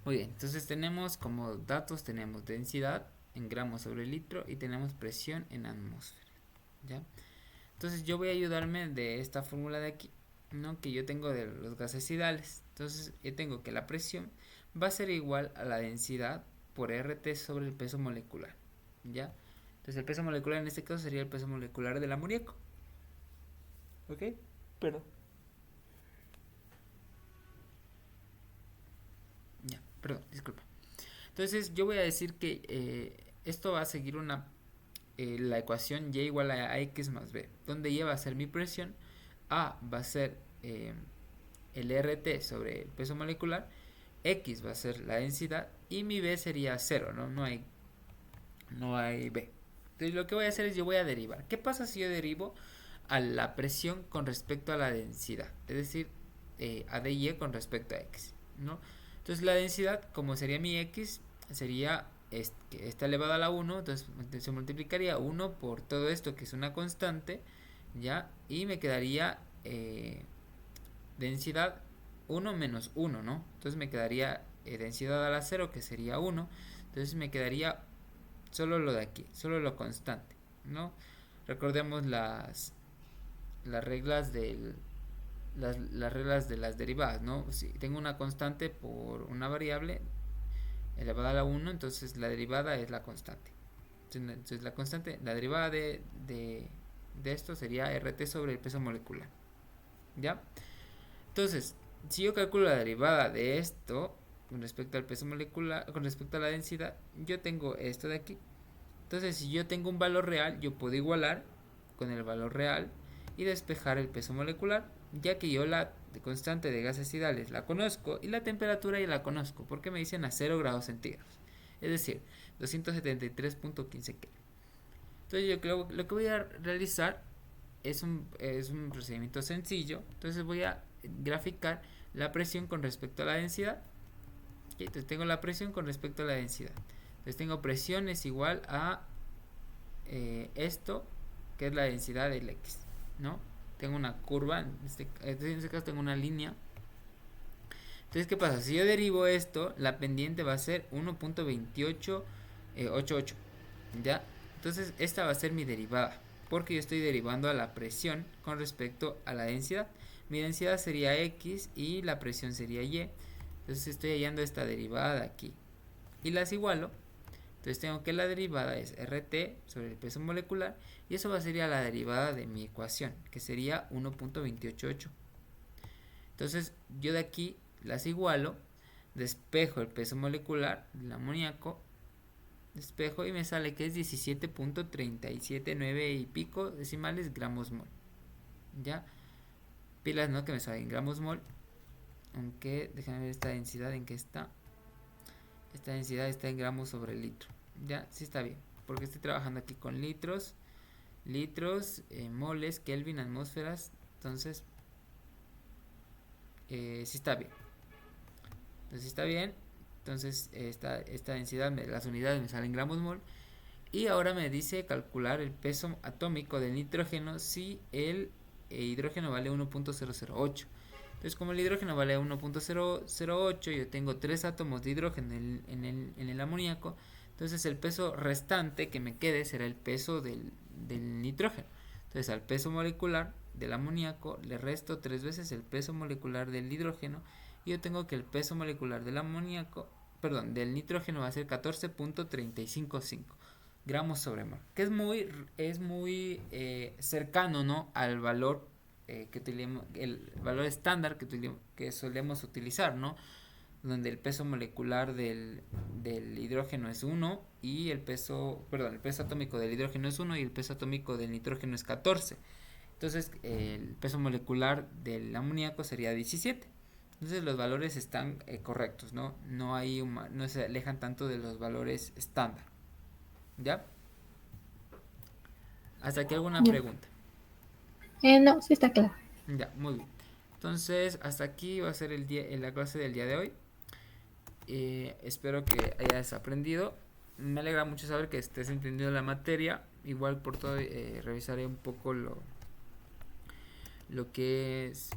muy bien, entonces tenemos como datos, tenemos densidad en gramos sobre litro y tenemos presión en atmósfera. ¿Ya? Entonces yo voy a ayudarme de esta fórmula de aquí, ¿no? Que yo tengo de los gases ideales. Entonces yo tengo que la presión va a ser igual a la densidad por RT sobre el peso molecular. ¿Ya? Entonces el peso molecular en este caso sería el peso molecular del amoníaco. ¿Ok? Perdón. Ya, perdón, disculpa. Entonces yo voy a decir que esto va a seguir la ecuación y igual a x más b, donde y va a ser mi presión, a va a ser el RT sobre el peso molecular, x va a ser la densidad y mi b sería 0, ¿no? No hay b. Entonces lo que voy a hacer es yo voy a derivar. ¿Qué pasa si yo derivo a la presión con respecto a la densidad? Es decir, a dy con respecto a x, ¿no? Entonces la densidad, como sería mi x, sería que está elevado a la 1, entonces se multiplicaría 1 por todo esto que es una constante, ¿ya? Y me quedaría densidad 1 menos 1, ¿no? Entonces me quedaría densidad a la 0, que sería 1, entonces me quedaría solo lo de aquí, solo lo constante, ¿no? Recordemos las reglas las reglas de las derivadas, ¿no? Si tengo una constante por una variable elevada a la 1, entonces la derivada es la constante. Entonces la derivada de esto sería RT sobre el peso molecular. ¿Ya? Entonces, si yo calculo la derivada de esto con respecto al peso molecular, con respecto a la densidad, yo tengo esto de aquí. Entonces, si yo tengo un valor real, yo puedo igualar con el valor real y despejar el peso molecular, ya que yo la constante de gases ideales la conozco y la temperatura ya la conozco, porque me dicen a 0 grados centígrados, es decir, 273.15 Kelvin. Entonces yo lo que voy a realizar es un procedimiento sencillo. Entonces voy a graficar la presión con respecto a la densidad. ¿Okay? Entonces tengo la presión con respecto a la densidad. Entonces tengo presión es igual a esto que es la densidad del X, ¿no? Tengo una curva, en este caso tengo una línea. Entonces, ¿qué pasa? Si yo derivo esto, la pendiente va a ser 1.2888, ¿ya? Entonces, esta va a ser mi derivada, porque yo estoy derivando a la presión con respecto a la densidad. Mi densidad sería X y la presión sería Y. Entonces, estoy hallando esta derivada de aquí. Y las igualo. Entonces, tengo que la derivada es RT sobre el peso molecular. Y eso va a ser la derivada de mi ecuación, que sería 1.288. Entonces, yo de aquí las igualo, despejo el peso molecular del amoníaco, despejo y me sale que es 17.379 y pico decimales gramos mol. Ya, pilas, ¿no? Que me salen gramos mol. Aunque, déjame ver esta densidad en que está. Esta densidad está en gramos sobre litro. Ya, sí está bien, porque estoy trabajando aquí con litros, moles, Kelvin, atmósferas. Entonces, sí está bien. Entonces está bien. Entonces esta densidad, las unidades me salen gramos mol. Y ahora me dice calcular el peso atómico del nitrógeno si el hidrógeno vale 1.008. Entonces, como el hidrógeno vale 1.008, yo tengo 3 átomos de hidrógeno en el amoníaco. Entonces el peso restante que me quede será el peso del nitrógeno. Entonces al peso molecular del amoníaco le resto 3 veces el peso molecular del hidrógeno. Y yo tengo que el peso molecular del del nitrógeno va a ser 14.355 gramos sobre mol, que es muy cercano, ¿no?, al valor que utilizamos, el valor estándar que solemos utilizar, ¿no?, donde el peso molecular del hidrógeno es 1 y el peso atómico del hidrógeno es 1 y el peso atómico del nitrógeno es 14. Entonces el peso molecular del amoníaco sería 17. Entonces los valores están correctos, ¿no? No se alejan tanto de los valores estándar. ¿Ya? ¿Hasta aquí alguna pregunta? No, sí está claro. Ya, muy bien. Entonces, hasta aquí va a ser la clase del día de hoy. Espero que hayas aprendido. Me alegra mucho saber que estés entendiendo la materia. Igual por todo revisaré un poco lo que es